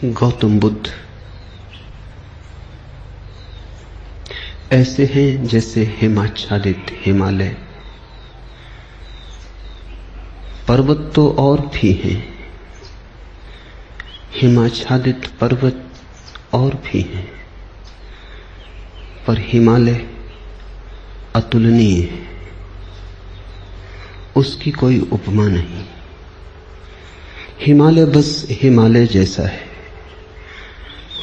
गौतम बुद्ध ऐसे हैं जैसे हिमाच्छादित हिमालय। पर्वत तो और भी हैं, हिमाच्छादित पर्वत और भी हैं, पर हिमालय अतुलनीय है, उसकी कोई उपमा नहीं। हिमालय बस हिमालय जैसा है,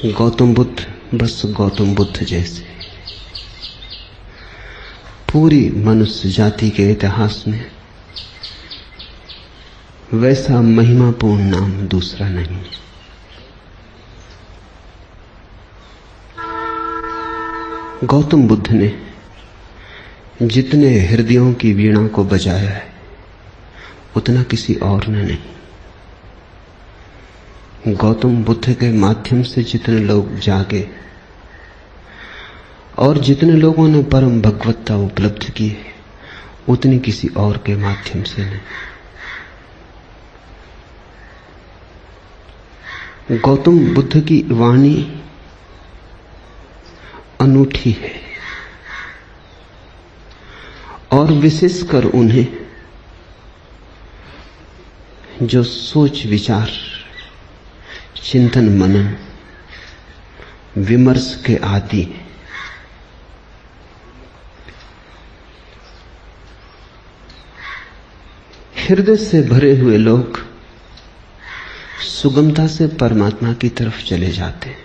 गौतम बुद्ध बस गौतम बुद्ध जैसे। पूरी मनुष्य जाति के इतिहास में वैसा महिमापूर्ण नाम दूसरा नहीं। गौतम बुद्ध ने जितने हृदयों की वीणा को बजाया है उतना किसी और ने नहीं। गौतम बुद्ध के माध्यम से जितने लोग जागे और जितने लोगों ने परम भगवत्ता उपलब्ध की है उतनी किसी और के माध्यम से नहीं। गौतम बुद्ध की वाणी अनूठी है और विशेषकर उन्हें जो सोच विचार चिंतन मनन विमर्श के आदि हृदय से भरे हुए लोग सुगमता से परमात्मा की तरफ चले जाते हैं,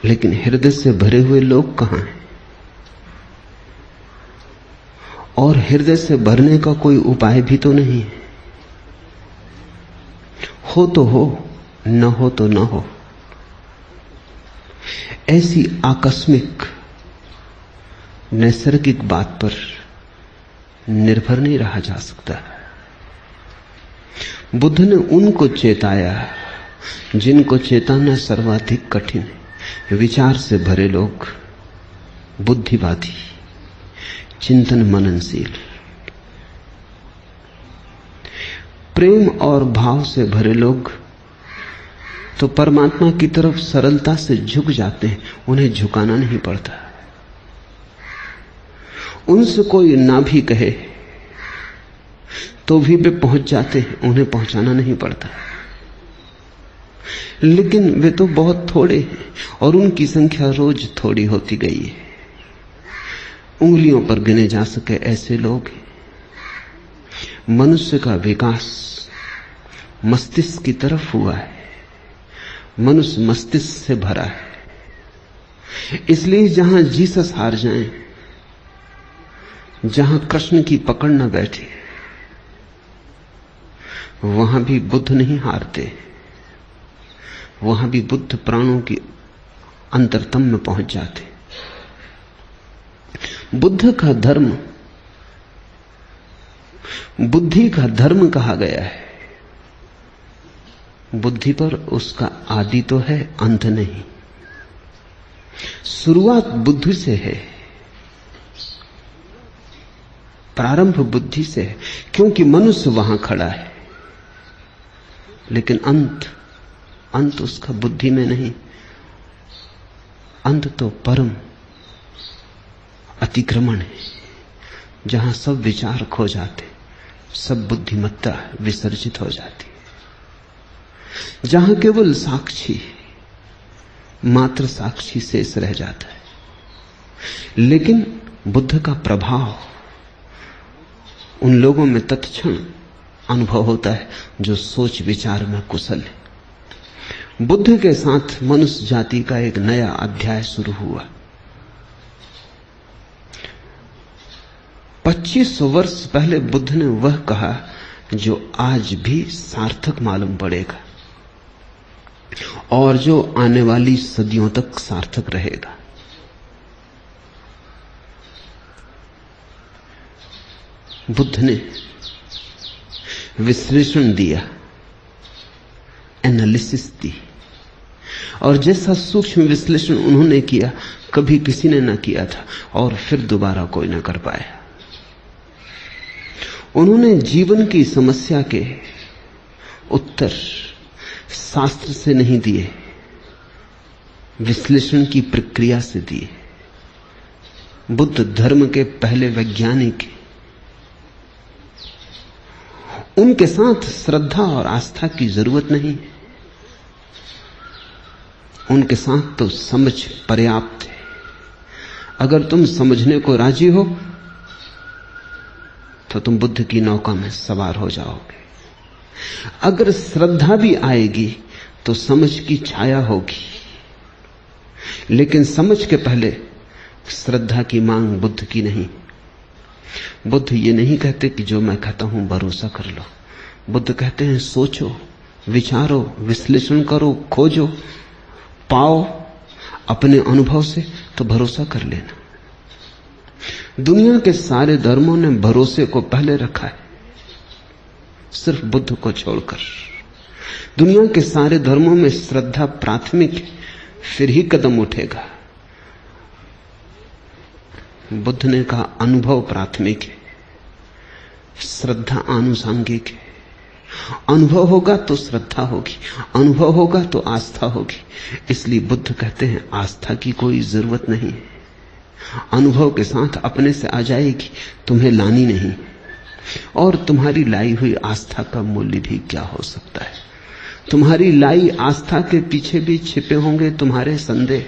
लेकिन हृदय से भरे हुए लोग कहां हैं? और हृदय से भरने का कोई उपाय भी तो नहीं है। हो तो हो, न हो तो न हो। ऐसी आकस्मिक नैसर्गिक बात पर निर्भर नहीं रहा जा सकता। बुद्ध ने उनको चेताया जिनको चेताना सर्वाधिक कठिन है। विचार से भरे लोग, बुद्धिवादी, चिंतन मननशील, प्रेम और भाव से भरे लोग तो परमात्मा की तरफ सरलता से झुक जाते हैं, उन्हें झुकाना नहीं पड़ता। उनसे कोई ना भी कहे तो भी वे पहुंच जाते हैं, उन्हें पहुंचाना नहीं पड़ता। लेकिन वे तो बहुत थोड़े हैं और उनकी संख्या रोज थोड़ी होती गई है। उंगलियों पर गिने जा सके ऐसे लोग हैं। मनुष्य का विकास मस्तिष्क की तरफ हुआ है, मनुष्य मस्तिष्क से भरा है। इसलिए जहां जीसस हार जाएं, जहां कृष्ण की पकड़ न बैठे, वहां भी बुद्ध नहीं हारते। वहां भी बुद्ध प्राणों की अंतरतम में पहुंच जाते। बुद्ध का धर्म बुद्धि का धर्म कहा गया है। बुद्धि पर उसका आदि तो है, अंत नहीं। शुरुआत बुद्धि से है, प्रारंभ बुद्धि से है, क्योंकि मनुष्य वहां खड़ा है। लेकिन अंत उसका बुद्धि में नहीं। अंत तो परम अतिक्रमण है, जहां सब विचार खो जाते, सब बुद्धिमत्ता विसर्जित हो जाती, जहां केवल साक्षी, मात्र साक्षी शेष रह जाता है। लेकिन बुद्ध का प्रभाव उन लोगों में तत्क्षण अनुभव होता है जो सोच विचार में कुशल है। बुद्ध के साथ मनुष्य जाति का एक नया अध्याय शुरू हुआ। 2500 वर्ष पहले बुद्ध ने वह कहा जो आज भी सार्थक मालूम पड़ेगा और जो आने वाली सदियों तक सार्थक रहेगा। बुद्ध ने विश्लेषण दिया, एनालिसिस दी, और जैसा सूक्ष्म विश्लेषण उन्होंने किया कभी किसी ने ना किया था और फिर दोबारा कोई ना कर पाया। उन्होंने जीवन की समस्या के उत्तर शास्त्र से नहीं दिए, विश्लेषण की प्रक्रिया से दिए। बुद्ध धर्म के पहले वैज्ञानिक, उनके साथ श्रद्धा और आस्था की जरूरत नहीं, उनके साथ तो समझ पर्याप्त है। अगर तुम समझने को राजी हो तो तुम बुद्ध की नौका में सवार हो जाओगे। अगर श्रद्धा भी आएगी तो समझ की छाया होगी, लेकिन समझ के पहले श्रद्धा की मांग बुद्ध की नहीं। बुद्ध ये नहीं कहते कि जो मैं कहता हूं भरोसा कर लो। बुद्ध कहते हैं सोचो, विचारो, विश्लेषण करो, खोजो, पाओ अपने अनुभव से तो भरोसा कर लेना। दुनिया के सारे धर्मों ने भरोसे को पहले रखा है, सिर्फ बुद्ध को छोड़कर। दुनिया के सारे धर्मों में श्रद्धा प्राथमिक है, फिर ही कदम उठेगा। बुद्ध ने कहा अनुभव प्राथमिक है, श्रद्धा आनुषांगिक है। अनुभव होगा तो श्रद्धा होगी, अनुभव होगा तो आस्था होगी। इसलिए बुद्ध कहते हैं आस्था की कोई जरूरत नहीं है, अनुभव के साथ अपने से आ जाएगी, तुम्हें लानी नहीं। और तुम्हारी लाई हुई आस्था का मूल्य भी क्या हो सकता है? तुम्हारी लाई आस्था के पीछे भी छिपे होंगे तुम्हारे संदेह।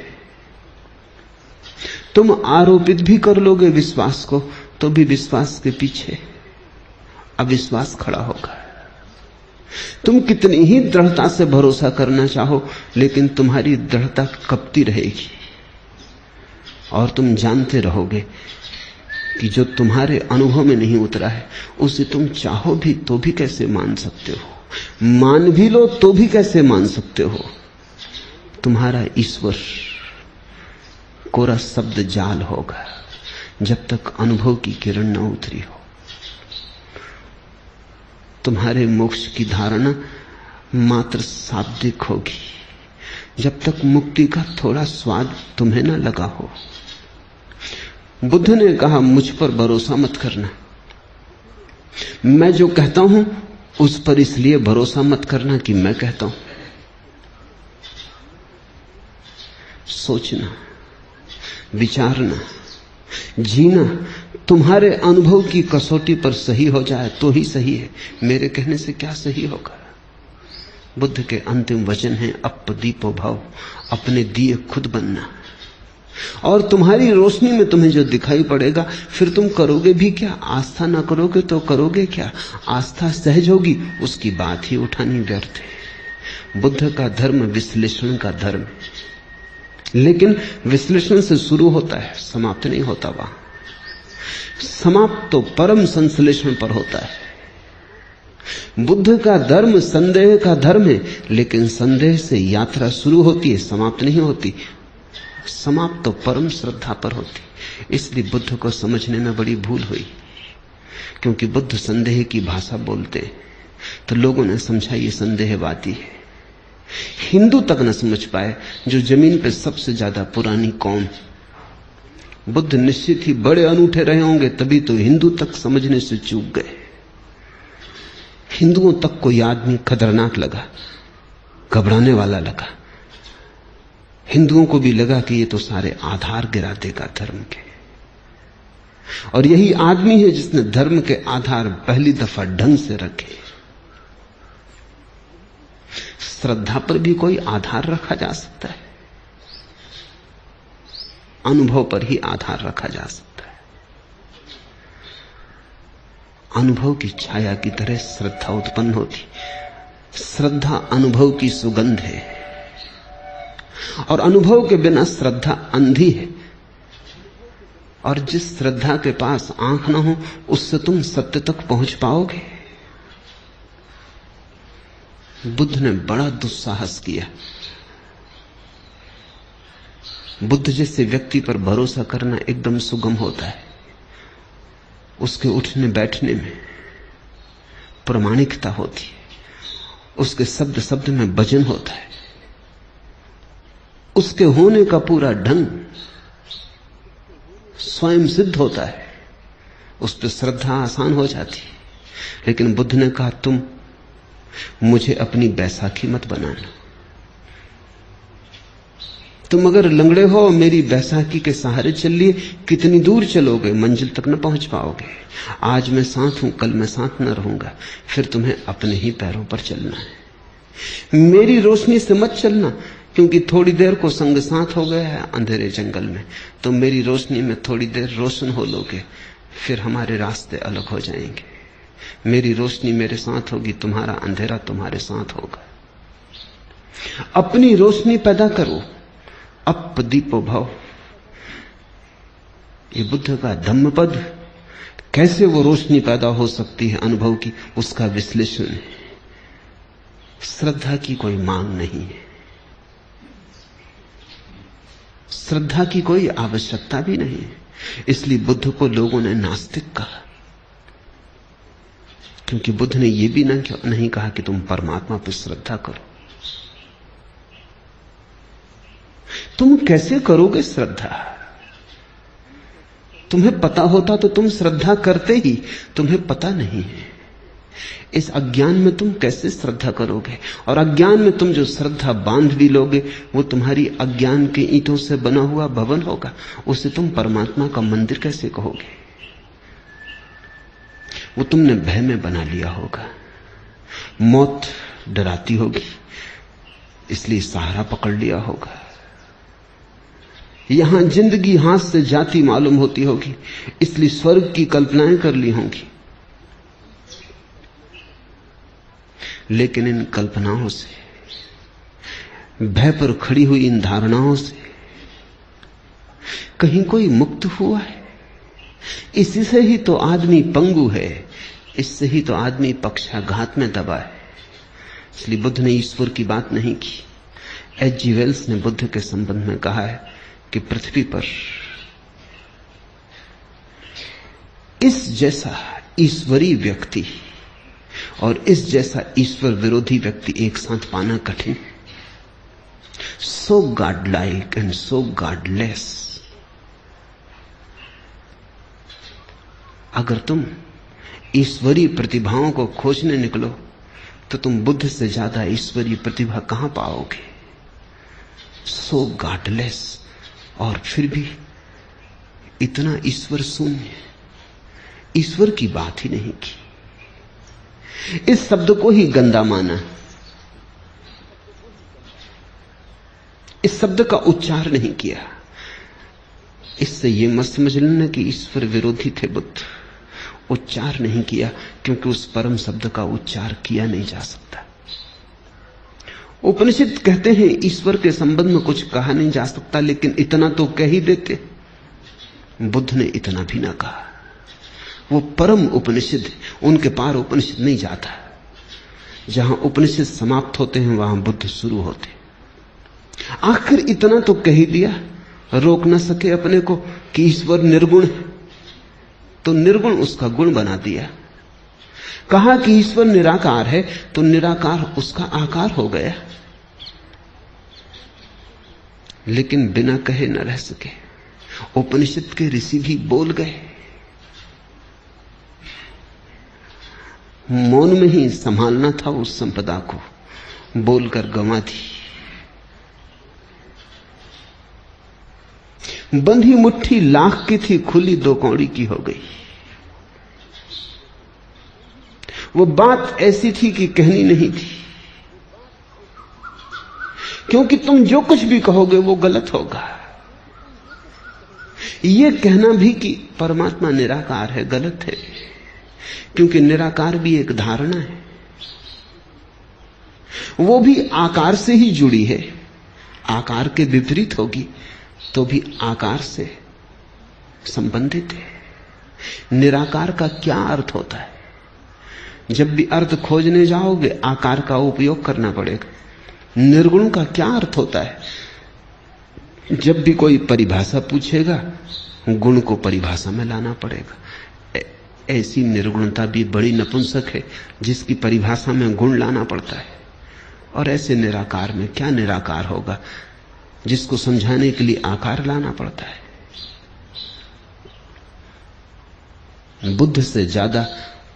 तुम आरोपित भी कर लोगे विश्वास को, तो भी विश्वास के पीछे अविश्वास खड़ा होगा। तुम कितनी ही दृढ़ता से भरोसा करना चाहो, लेकिन तुम्हारी दृढ़ता कपती रहेगी और तुम जानते रहोगे कि जो तुम्हारे अनुभव में नहीं उतरा है उसे तुम चाहो भी तो भी कैसे मान सकते हो, मान भी लो तो भी कैसे मान सकते हो। तुम्हारा ईश्वर कोरा शब्द जाल होगा जब तक अनुभव की किरण न उतरी हो। तुम्हारे मोक्ष की धारणा मात्र शाब्दिक होगी जब तक मुक्ति का थोड़ा स्वाद तुम्हें न लगा हो। बुद्ध ने कहा मुझ पर भरोसा मत करना, मैं जो कहता हूं उस पर इसलिए भरोसा मत करना कि मैं कहता हूं। सोचना, विचारना, जीना तुम्हारे अनुभव की कसौटी पर सही हो जाए तो ही सही है, मेरे कहने से क्या सही होगा। बुद्ध के अंतिम वचन हैं अपदीपो भव, अपने दिए खुद बनना। और तुम्हारी रोशनी में तुम्हें जो दिखाई पड़ेगा फिर तुम करोगे भी क्या? आस्था ना करोगे तो करोगे क्या? आस्था सहज होगी, उसकी बात ही उठानी व्यर्थ है। बुद्ध का धर्म विश्लेषण का धर्म है, लेकिन विश्लेषण से शुरू होता है, समाप्त नहीं होता। वहां समाप्त तो परम संश्लेषण पर होता है। बुद्ध का धर्म संदेह का धर्म है, लेकिन संदेह से यात्रा शुरू होती है, समाप्त नहीं होती। समाप्त तो परम श्रद्धा पर होती। इसलिए बुद्ध को समझने में बड़ी भूल हुई, क्योंकि बुद्ध संदेह की भाषा बोलते हैं तो लोगों ने समझा ये संदेहवादी है। हिंदू तक न समझ पाए, जो जमीन पर सबसे ज्यादा पुरानी कौम। बुद्ध निश्चित ही बड़े अनूठे रहे होंगे, तभी तो हिंदू तक समझने से चूक गए। हिंदुओं तक कोई आदमी खतरनाक लगा, घबराने वाला लगा। हिंदुओं को भी लगा कि ये तो सारे आधार गिरा देगा धर्म के। और यही आदमी है जिसने धर्म के आधार पहली दफा ढंग से रखे। श्रद्धा पर भी कोई आधार रखा जा सकता है, अनुभव पर ही आधार रखा जा सकता है। अनुभव की छाया की तरह श्रद्धा उत्पन्न होती। श्रद्धा अनुभव की सुगंध है, और अनुभव के बिना श्रद्धा अंधी है। और जिस श्रद्धा के पास आंख ना हो, उससे तुम सत्य तक पहुंच पाओगे? बुद्ध ने बड़ा दुस्साहस किया। बुद्ध जैसे व्यक्ति पर भरोसा करना एकदम सुगम होता है। उसके उठने बैठने में प्रामाणिकता होती है, उसके शब्द शब्द में वजन होता है, उसके होने का पूरा ढंग स्वयं सिद्ध होता है। उस पर श्रद्धा आसान हो जाती है। लेकिन बुद्ध ने कहा तुम मुझे अपनी बैसाखी मत बनाना। तुम अगर लंगड़े हो, मेरी बैसाखी के सहारे चल लिए, कितनी दूर चलोगे, मंजिल तक न पहुंच पाओगे। आज मैं साथ हूं, कल मैं साथ न रहूंगा, फिर तुम्हें अपने ही पैरों पर चलना है। मेरी रोशनी से मत चलना, क्योंकि थोड़ी देर को संग साथ हो गया है अंधेरे जंगल में, तो मेरी रोशनी में थोड़ी देर रोशन हो लोगे, फिर हमारे रास्ते अलग हो जाएंगे। मेरी रोशनी मेरे साथ होगी, तुम्हारा अंधेरा तुम्हारे साथ होगा। अपनी रोशनी पैदा करो, अप दीपो भव। ये बुद्ध का धम्मपद, कैसे वो रोशनी पैदा हो सकती है अनुभव की, उसका विश्लेषण है। श्रद्धा की कोई मांग नहीं है, श्रद्धा की कोई आवश्यकता भी नहीं है। इसलिए बुद्ध को लोगों ने नास्तिक कहा, क्योंकि बुद्ध ने यह भी नहीं कहा कि तुम परमात्मा पर श्रद्धा करो। तुम कैसे करोगे श्रद्धा? तुम्हें पता होता तो तुम श्रद्धा करते ही, तुम्हें पता नहीं है। इस अज्ञान में तुम कैसे श्रद्धा करोगे? और अज्ञान में तुम जो श्रद्धा बांध भी लोगे, वो तुम्हारी अज्ञान के ईंटों से बना हुआ भवन होगा। उसे तुम परमात्मा का मंदिर कैसे कहोगे? वो तुमने भय में बना लिया होगा। मौत डराती होगी, इसलिए सहारा पकड़ लिया होगा। यहां जिंदगी हाथ से जाती मालूम होती होगी, इसलिए स्वर्ग की कल्पनाएं कर ली होंगी। लेकिन इन कल्पनाओं से, भय पर खड़ी हुई इन धारणाओं से कहीं कोई मुक्त हुआ है? इसी से ही तो आदमी पंगु है, इससे ही तो आदमी पक्षाघात में दबा है। इसलिए बुद्ध ने ईश्वर की बात नहीं की। एच.जी. वेल्स ने बुद्ध के संबंध में कहा है कि पृथ्वी पर इस जैसा ईश्वरीय व्यक्ति और इस जैसा ईश्वर विरोधी व्यक्ति एक साथ पाना कठिन। So god like and so godless. अगर तुम ईश्वरीय प्रतिभाओं को खोजने निकलो तो तुम बुद्ध से ज्यादा ईश्वरीय प्रतिभा कहां पाओगे? सो गॉडलेस, और फिर भी इतना ईश्वर शून्य, ईश्वर की बात ही नहीं की। इस शब्द को ही गंदा माना, इस शब्द का उच्चार नहीं किया। इससे यह मत समझ लेना कि ईश्वर विरोधी थे बुद्ध। उच्चार नहीं किया, क्योंकि उस परम शब्द का उच्चार किया नहीं जा सकता। उपनिषद कहते हैं ईश्वर के संबंध में कुछ कहा नहीं जा सकता, लेकिन इतना तो कह ही देते। बुद्ध ने इतना भी ना कहा। वो परम उपनिषद, उनके पार उपनिषद नहीं जाता। जहां उपनिषद समाप्त होते हैं वहां बुद्ध शुरू होते। आखिर इतना तो कह ही दिया, रोक न सके अपने को कि ईश्वर निर्गुण है, तो निर्गुण उसका गुण बना दिया। कहा कि ईश्वर निराकार है, तो निराकार उसका आकार हो गया। लेकिन बिना कहे न रह सके। उपनिषद के ऋषि भी बोल गए, मौन में ही संभालना था उस संपदा को, बोलकर गंवा दी। बंधी मुट्ठी लाख की थी, खुली दो कौड़ी की हो गई। वो बात ऐसी थी कि कहनी नहीं थी, क्योंकि तुम जो कुछ भी कहोगे वो गलत होगा। ये कहना भी कि परमात्मा निराकार है गलत है, क्योंकि निराकार भी एक धारणा है, वो भी आकार से ही जुड़ी है। आकार के विपरीत होगी तो भी आकार से संबंधित है। निराकार का क्या अर्थ होता है? जब भी अर्थ खोजने जाओगे आकार का उपयोग करना पड़ेगा। निर्गुण का क्या अर्थ होता है? जब भी कोई परिभाषा पूछेगा गुण को परिभाषा में लाना पड़ेगा। ऐसी निर्गुणता भी बड़ी नपुंसक है जिसकी परिभाषा में गुण लाना पड़ता है। और ऐसे निराकार में क्या निराकार होगा जिसको समझाने के लिए आकार लाना पड़ता है। बुद्ध से ज्यादा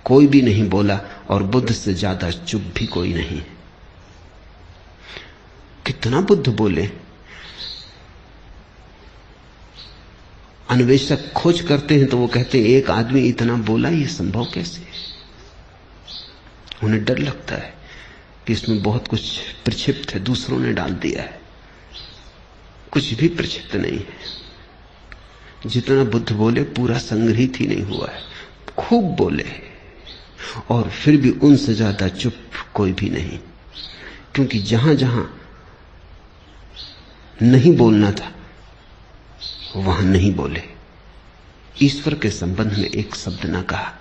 कोई भी नहीं बोला और बुद्ध से ज्यादा चुप भी कोई नहीं। कितना बुद्ध बोले। अन्वेषक खोज करते हैं तो वो कहते हैं एक आदमी इतना बोला, ये संभव कैसे? उन्हें डर लगता है कि इसमें बहुत कुछ प्रक्षिप्त है, दूसरों ने डाल दिया है। कुछ भी प्रक्षिप्त नहीं है। जितना बुद्ध बोले पूरा संग्रहित ही नहीं हुआ है। खूब बोले और फिर भी उनसे ज्यादा चुप कोई भी नहीं, क्योंकि जहां जहां नहीं बोलना था वहां नहीं बोले। ईश्वर के संबंध में एक शब्द ना कहा।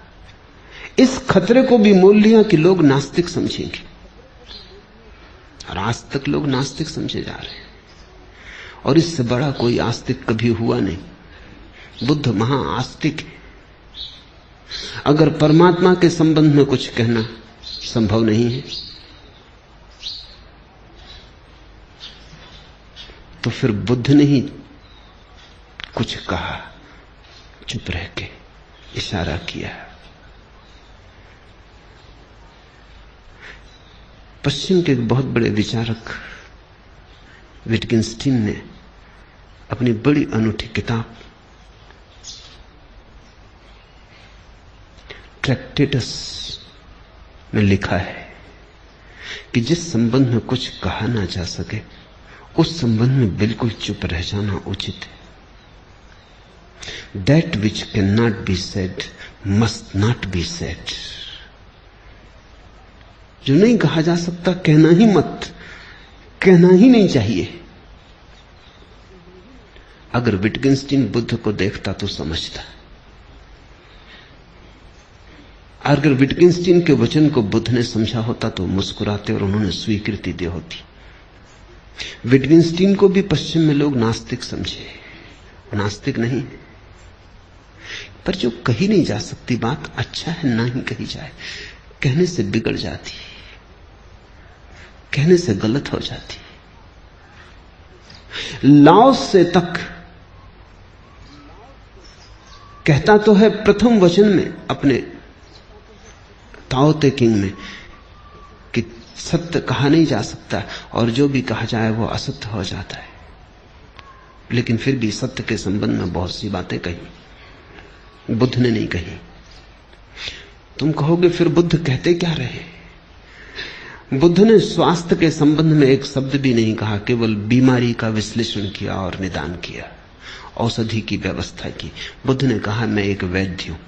इस खतरे को भी मोल लिया कि लोग नास्तिक समझेंगे, और आज तक लोग नास्तिक समझे जा रहे हैं, और इससे बड़ा कोई आस्तिक कभी हुआ नहीं। बुद्ध महाआस्तिक है। अगर परमात्मा के संबंध में कुछ कहना संभव नहीं है तो फिर बुद्ध ने ही कुछ कहा, चुप रह के इशारा किया। पश्चिम के एक बहुत बड़े विचारक विटगिंस्टीन ने अपनी बड़ी अनूठी किताब ट्रैक्टेटस में लिखा है कि जिस संबंध में कुछ कहा ना जा सके उस संबंध में बिल्कुल चुप रह जाना उचित है। That which cannot be said must not be said। जो नहीं कहा जा सकता कहना ही मत, कहना ही नहीं चाहिए। अगर विटगिंस्टीन बुद्ध को देखता तो समझता। अगर विटगिंस्टीन के वचन को बुद्ध ने समझा होता तो मुस्कुराते और उन्होंने स्वीकृति दी होती। विटगिंस्टीन को भी पश्चिम में लोग नास्तिक समझे, नास्तिक नहीं, पर जो कही नहीं जा सकती बात अच्छा है ना ही कही जाए। कहने से बिगड़ जाती, कहने से गलत हो जाती। लाओ से तक कहता तो है प्रथम वचन में अपने ताओ ते किंग में कि सत्य कहा नहीं जा सकता और जो भी कहा जाए वो असत्य हो जाता है, लेकिन फिर भी सत्य के संबंध में बहुत सी बातें कही, बुद्ध ने नहीं कही। तुम कहोगे फिर बुद्ध कहते क्या रहे? बुद्ध ने स्वास्थ्य के संबंध में एक शब्द भी नहीं कहा, केवल बीमारी का विश्लेषण किया और निदान किया, औषधि की व्यवस्था की। बुद्ध ने कहा मैं एक वैद्य हूं,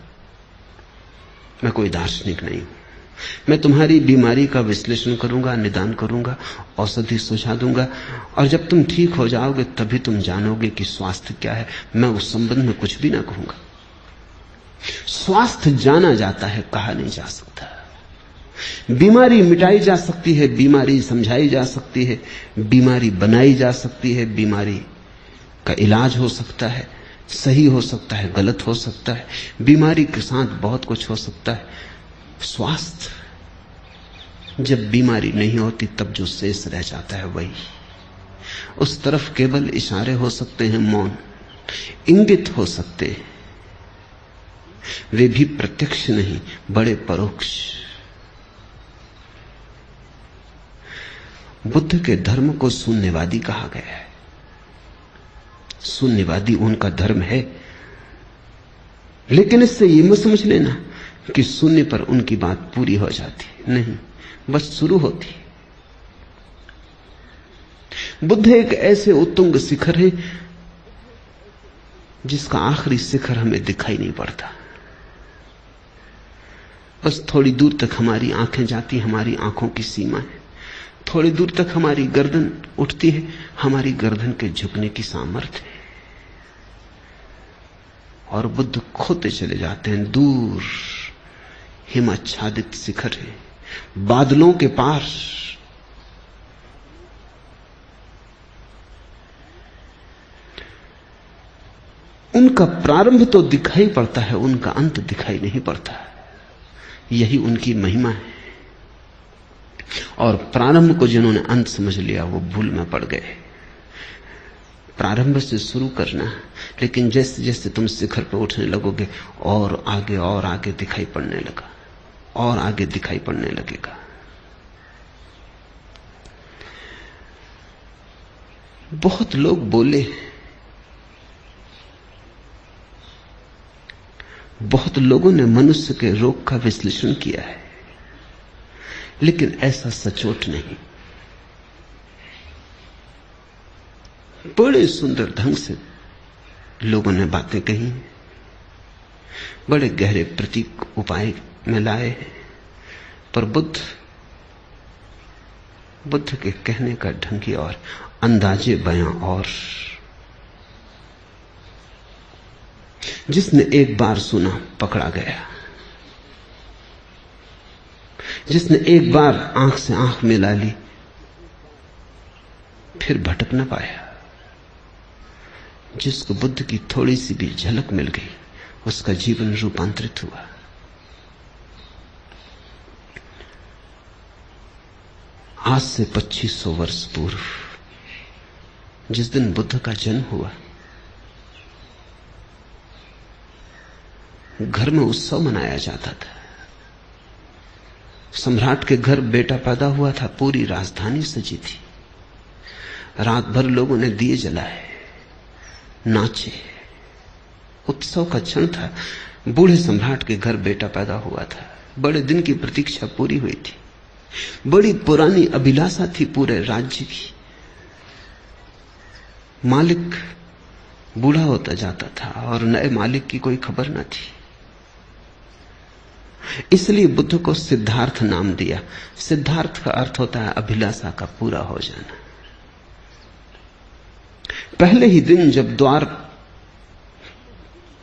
मैं कोई दार्शनिक नहीं हूं। मैं तुम्हारी बीमारी का विश्लेषण करूंगा, निदान करूंगा, औषधि सुझा दूंगा, और जब तुम ठीक हो जाओगे तभी तुम जानोगे कि स्वास्थ्य क्या है। मैं उस संबंध में कुछ भी ना कहूंगा। स्वास्थ्य जाना जाता है, कहा नहीं जा सकता। बीमारी मिटाई जा सकती है, बीमारी समझाई जा सकती है, बीमारी बनाई जा सकती है, बीमारी का इलाज हो सकता है, सही हो सकता है, गलत हो सकता है। बीमारी के साथ बहुत कुछ हो सकता है। स्वास्थ्य, जब बीमारी नहीं होती तब जो शेष रह जाता है वही, उस तरफ केवल इशारे हो सकते हैं, मौन, इंगित हो सकते हैं, वे भी प्रत्यक्ष नहीं, बड़े परोक्ष। बुद्ध के धर्म को शून्यवादी कहा गया है। शून्यवादी उनका धर्म है, लेकिन इससे यह मत समझ लेना कि शून्य पर उनकी बात पूरी हो जाती। नहीं, बस शुरू होती। बुद्ध एक ऐसे उत्तुंग शिखर है जिसका आखिरी शिखर हमें दिखाई नहीं पड़ता। बस थोड़ी दूर तक हमारी आंखें जाती, हमारी आंखों की सीमा है। थोड़ी दूर तक हमारी गर्दन उठती है, हमारी गर्दन के झुकने की सामर्थ्य है। और बुद्ध खोते चले जाते हैं। दूर हिमाच्छादित शिखर है, बादलों के पार। उनका प्रारंभ तो दिखाई पड़ता है, उनका अंत दिखाई नहीं पड़ता। यही उनकी महिमा है। और प्रारंभ को जिन्होंने अंत समझ लिया वो भूल में पड़ गए। प्रारंभ से शुरू करना, लेकिन जैसे जैसे तुम शिखर पर उठने लगोगे और आगे दिखाई पड़ने लगा, और आगे दिखाई पड़ने लगेगा। बहुत लोग बोले, बहुत लोगों ने मनुष्य के रोग का विश्लेषण किया है, लेकिन ऐसा सचोट नहीं। बड़े सुंदर ढंग से लोगों ने बातें कही, बड़े गहरे प्रतीक उपाय में लाए हैं, पर बुद्ध के कहने का ढंग ही और, अंदाजे बयां और। जिसने एक बार सुना पकड़ा गया, जिसने एक बार आंख से आंख मिला ली फिर भटक न पाया। जिसको बुद्ध की थोड़ी सी भी झलक मिल गई उसका जीवन रूपांतरित हुआ। आज से 2500 वर्ष पूर्व जिस दिन बुद्ध का जन्म हुआ, घर में उत्सव मनाया जाता था। सम्राट के घर बेटा पैदा हुआ था, पूरी राजधानी सजी थी। रात भर लोगों ने दिए जलाए, नाचे, उत्सव का क्षण था। बूढ़े सम्राट के घर बेटा पैदा हुआ था, बड़े दिन की प्रतीक्षा पूरी हुई थी। बड़ी पुरानी अभिलाषा थी पूरे राज्य की। मालिक बूढ़ा होता जाता था और नए मालिक की कोई खबर न थी। इसलिए बुद्ध को सिद्धार्थ नाम दिया। सिद्धार्थ का अर्थ होता है अभिलाषा का पूरा हो जाना। पहले ही दिन जब द्वार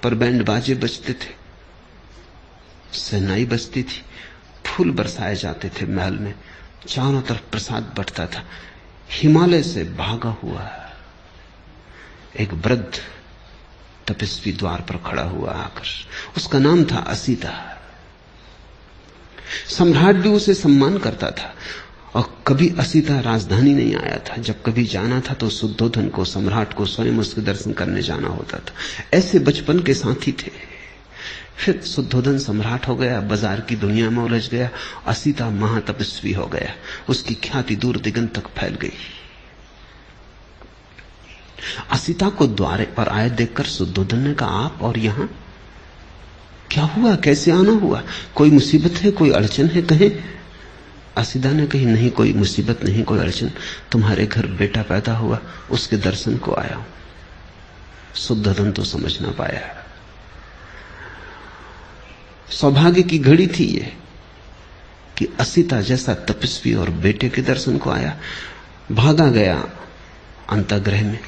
पर बैंड बाजे बजते थे, शहनाई बजती थी, फूल बरसाए जाते थे महल में, चारों तरफ प्रसाद बंटता था, हिमालय से भागा हुआ एक वृद्ध तपस्वी द्वार पर खड़ा हुआ आकर। उसका नाम था असीता। सम्राट भी उसे सम्मान करता था और कभी असीता राजधानी नहीं आया था। जब कभी जाना था तो शुद्धोधन को, सम्राट को स्वयं उसके दर्शन करने जाना होता था। ऐसे बचपन के साथी थे। फिर शुद्धोधन सम्राट हो गया, बाजार की दुनिया में उलझ गया। असीता महातपस्वी हो गया, उसकी ख्याति दूर दिगंत तक फैल गई। असीता को द्वार पर आए देखकर शुद्धोधन ने कहा, आप और यहां क्या हुआ, कैसे आना हुआ? कोई मुसीबत है, कोई अड़चन है? कहें। असीता ने कही, नहीं कोई मुसीबत नहीं, कोई अड़चन। तुम्हारे घर बेटा पैदा हुआ, उसके दर्शन को आया हूं। शुद्धोधन तो समझ ना पाया। सौभाग्य की घड़ी थी ये कि असीता जैसा तपस्वी और बेटे के दर्शन को आया। भागा गया अंतःगृह में,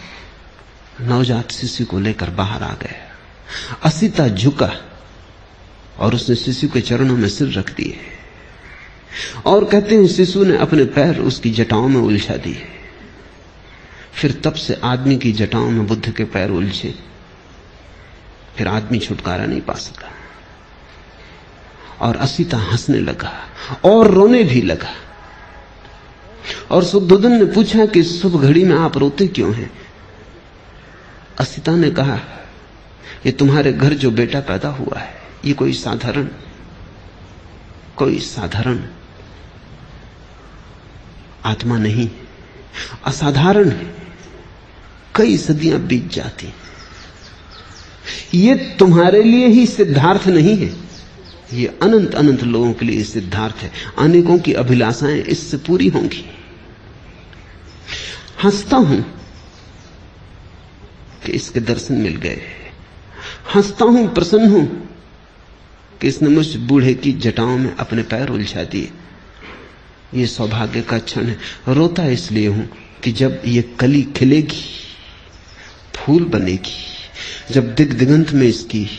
नवजात शिशु को लेकर बाहर आ गया। असीता झुका और उसने शिशु के चरणों में सिर रख दिए और कहते हैं शिशु ने अपने पैर उसकी जटाओं में उलझा दिए। फिर तब से आदमी की जटाओं में बुद्ध के पैर उलझे। फिर आदमी छुटकारा नहीं पा सका और असीता हंसने लगा और रोने भी लगा। और शुद्धोधन ने पूछा कि शुभ घड़ी में आप रोते क्यों हैं? असीता ने कहा, ये तुम्हारे घर जो बेटा पैदा हुआ है, ये कोई साधारण आत्मा नहीं, असाधारण है। कई सदियां बीत जाती, ये तुम्हारे लिए ही सिद्धार्थ नहीं है, ये अनंत अनंत लोगों के लिए सिद्धार्थ है। अनेकों की अभिलाषाएं इससे पूरी होंगी। हंसता हूं कि इसके दर्शन मिल गए, हंसता हूं, प्रसन्न हूं कि इसने मुझ बूढ़े की जटाओं में अपने पैर उलझा दिए। ये सौभाग्य का क्षण है। रोता इसलिए हूं कि जब ये कली खिलेगी, फूल बनेगी, जब दिगंत में इसकी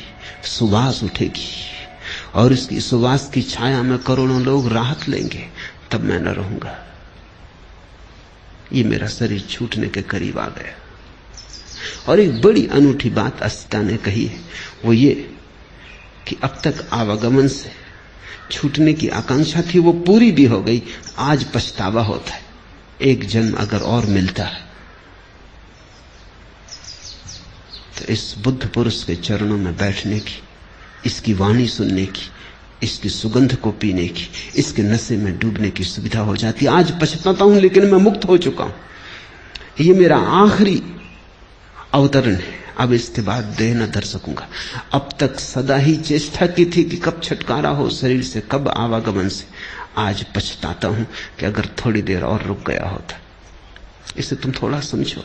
सुवास उठेगी और इसकी सुवास की छाया में करोड़ों लोग राहत लेंगे, तब मैं न रहूंगा। ये मेरा शरीर छूटने के करीब आ गया। और एक बड़ी अनूठी बात असीता ने कही है, वो ये कि अब तक आवागमन से छूटने की आकांक्षा थी, वो पूरी भी हो गई। आज पछतावा होता है, एक जन्म अगर और मिलता है तो इस बुद्ध पुरुष के चरणों में बैठने की, इसकी वाणी सुनने की, इसकी सुगंध को पीने की, इसके नशे में डूबने की सुविधा हो जाती। आज पछताता हूं, लेकिन मैं मुक्त हो चुका हूं। ये मेरा आखिरी अवतरण है, अब इसके बाद देह न धर सकूंगा। अब तक सदा ही चेष्टा की थी कि कब छुटकारा हो शरीर से, कब आवागमन से। आज पछताता हूं कि अगर थोड़ी देर और रुक गया होता। इसे तुम थोड़ा समझो।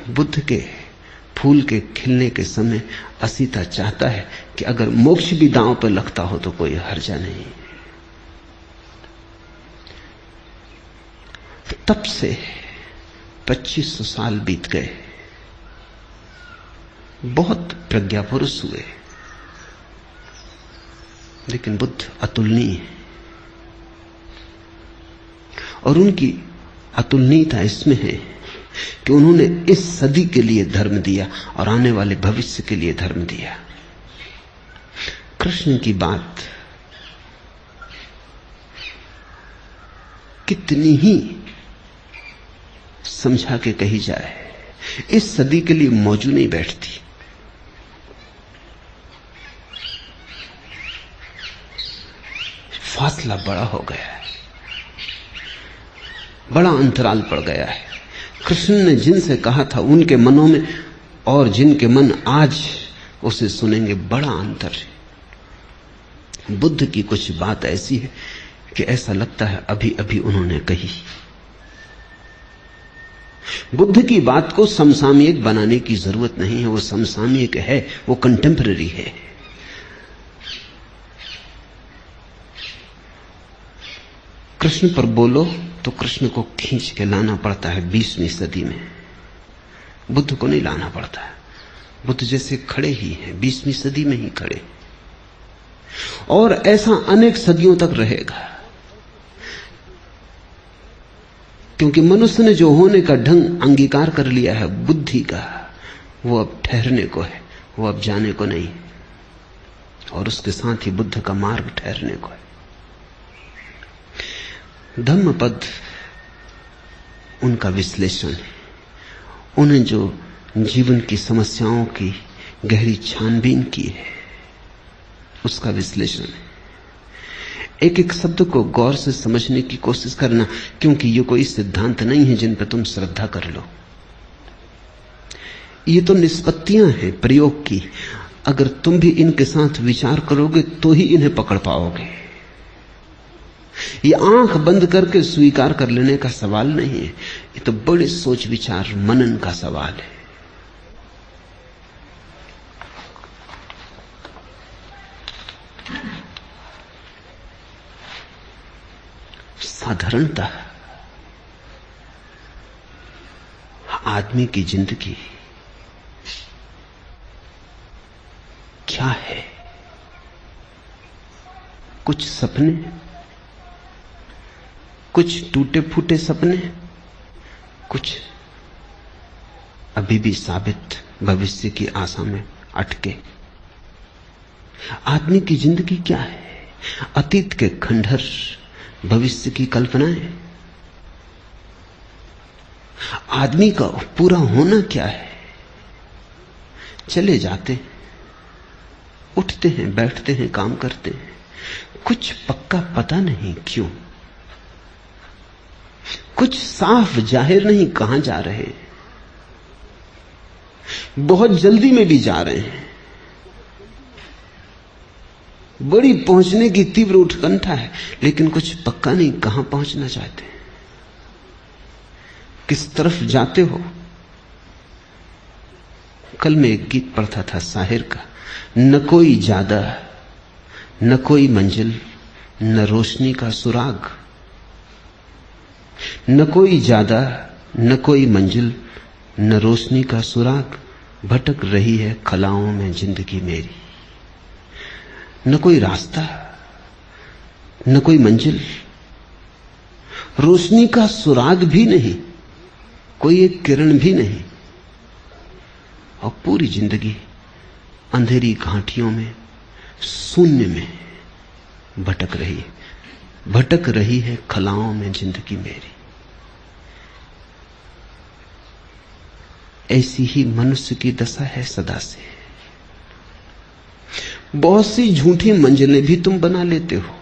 बुद्ध के फूल के खिलने के समय असीता चाहता है कि अगर मोक्ष भी दांव पर लगता हो तो कोई हर्जा नहीं। तब से 2500 साल बीत गए, बहुत प्रज्ञा पुरुष हुए, लेकिन बुद्ध अतुलनीय है। और उनकी अतुलनीयता इसमें है कि उन्होंने इस सदी के लिए धर्म दिया और आने वाले भविष्य के लिए धर्म दिया। कृष्ण की बात कितनी ही समझा के कही जाए, इस सदी के लिए मौजू नहीं बैठती। फासला बड़ा हो गया है, बड़ा अंतराल पड़ गया है। कृष्ण ने जिनसे कहा था उनके मनों में और जिनके मन आज उसे सुनेंगे, बड़ा अंतर है। बुद्ध की कुछ बात ऐसी है कि ऐसा लगता है अभी अभी उन्होंने कही। बुद्ध की बात को समसामयिक बनाने की जरूरत नहीं है, वो समसामयिक है, वो कंटेम्पररी है। कृष्ण पर बोलो तो कृष्ण को खींच के लाना पड़ता है 20वीं सदी में, बुद्ध को नहीं लाना पड़ता है। बुद्ध जैसे खड़े ही हैं, 20वीं सदी में ही खड़े, और ऐसा अनेक सदियों तक रहेगा। क्योंकि मनुष्य ने जो होने का ढंग अंगीकार कर लिया है बुद्धि का, वो अब ठहरने को है, वो अब जाने को नहीं। और उसके साथ ही बुद्ध का मार्ग ठहरने को है। धम्मपद उनका विश्लेषण है। उन्हें जो जीवन की समस्याओं की गहरी छानबीन की है उसका विश्लेषण है। एक एक शब्द को गौर से समझने की कोशिश करना, क्योंकि ये कोई सिद्धांत नहीं है जिन पर तुम श्रद्धा कर लो। ये तो निष्पत्तियां हैं प्रयोग की। अगर तुम भी इनके साथ विचार करोगे तो ही इन्हें पकड़ पाओगे। ये आंख बंद करके स्वीकार कर लेने का सवाल नहीं है, ये तो बड़े सोच विचार मनन का सवाल है। साधारणतः आदमी की जिंदगी क्या है? कुछ सपने, कुछ टूटे फूटे सपने, कुछ अभी भी साबित भविष्य की आशा में अटके। आदमी की जिंदगी क्या है? अतीत के खंडहर, भविष्य की कल्पनाएं। आदमी का पूरा होना क्या है? चले जाते, उठते हैं, बैठते हैं, काम करते हैं, कुछ पक्का पता नहीं क्यों, कुछ साफ जाहिर नहीं कहां जा रहे, बहुत जल्दी में भी जा रहे हैं, बड़ी पहुंचने की तीव्र उत्कंठा है, लेकिन कुछ पक्का नहीं कहां पहुंचना चाहते, किस तरफ जाते हो। कल मैं एक गीत पढ़ता था शाहिर का, न कोई ज्यादा न कोई मंजिल न रोशनी का सुराग, न कोई ज्यादा न कोई मंजिल न रोशनी का सुराग, भटक रही है खलाओं में जिंदगी मेरी। न कोई रास्ता, न कोई मंजिल, रोशनी का सुराग भी नहीं, कोई एक किरण भी नहीं, और पूरी जिंदगी अंधेरी घाटियों में, शून्य में भटक रही है। भटक रही है खलाओं में जिंदगी मेरी। ऐसी ही मनुष्य की दशा है सदा से। बहुत सी झूठी मंजिलें भी तुम बना लेते हो।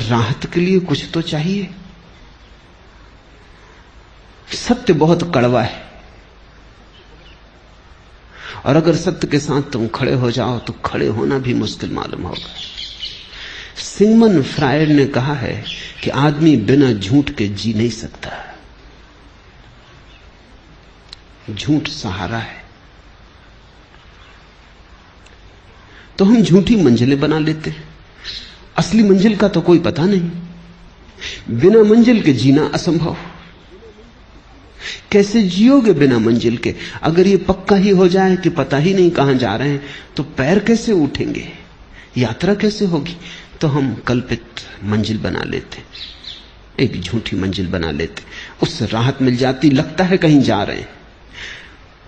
राहत के लिए कुछ तो चाहिए। सत्य बहुत कड़वा है, और अगर सत्य के साथ तुम खड़े हो जाओ तो खड़े होना भी मुश्किल मालूम होगा। सिगमंड फ्रायड ने कहा है कि आदमी बिना झूठ के जी नहीं सकता। झूठ सहारा है। तो हम झूठी मंजिलें बना लेते हैं। असली मंजिल का तो कोई पता नहीं। बिना मंजिल के जीना असंभव। कैसे जियोगे बिना मंजिल के? अगर ये पक्का ही हो जाए कि पता ही नहीं कहां जा रहे हैं, तो पैर कैसे उठेंगे? यात्रा कैसे होगी? तो हम कल्पित मंजिल बना लेते, एक झूठी मंजिल बना लेते। उससे राहत मिल जाती, लगता है कहीं जा रहे हैं।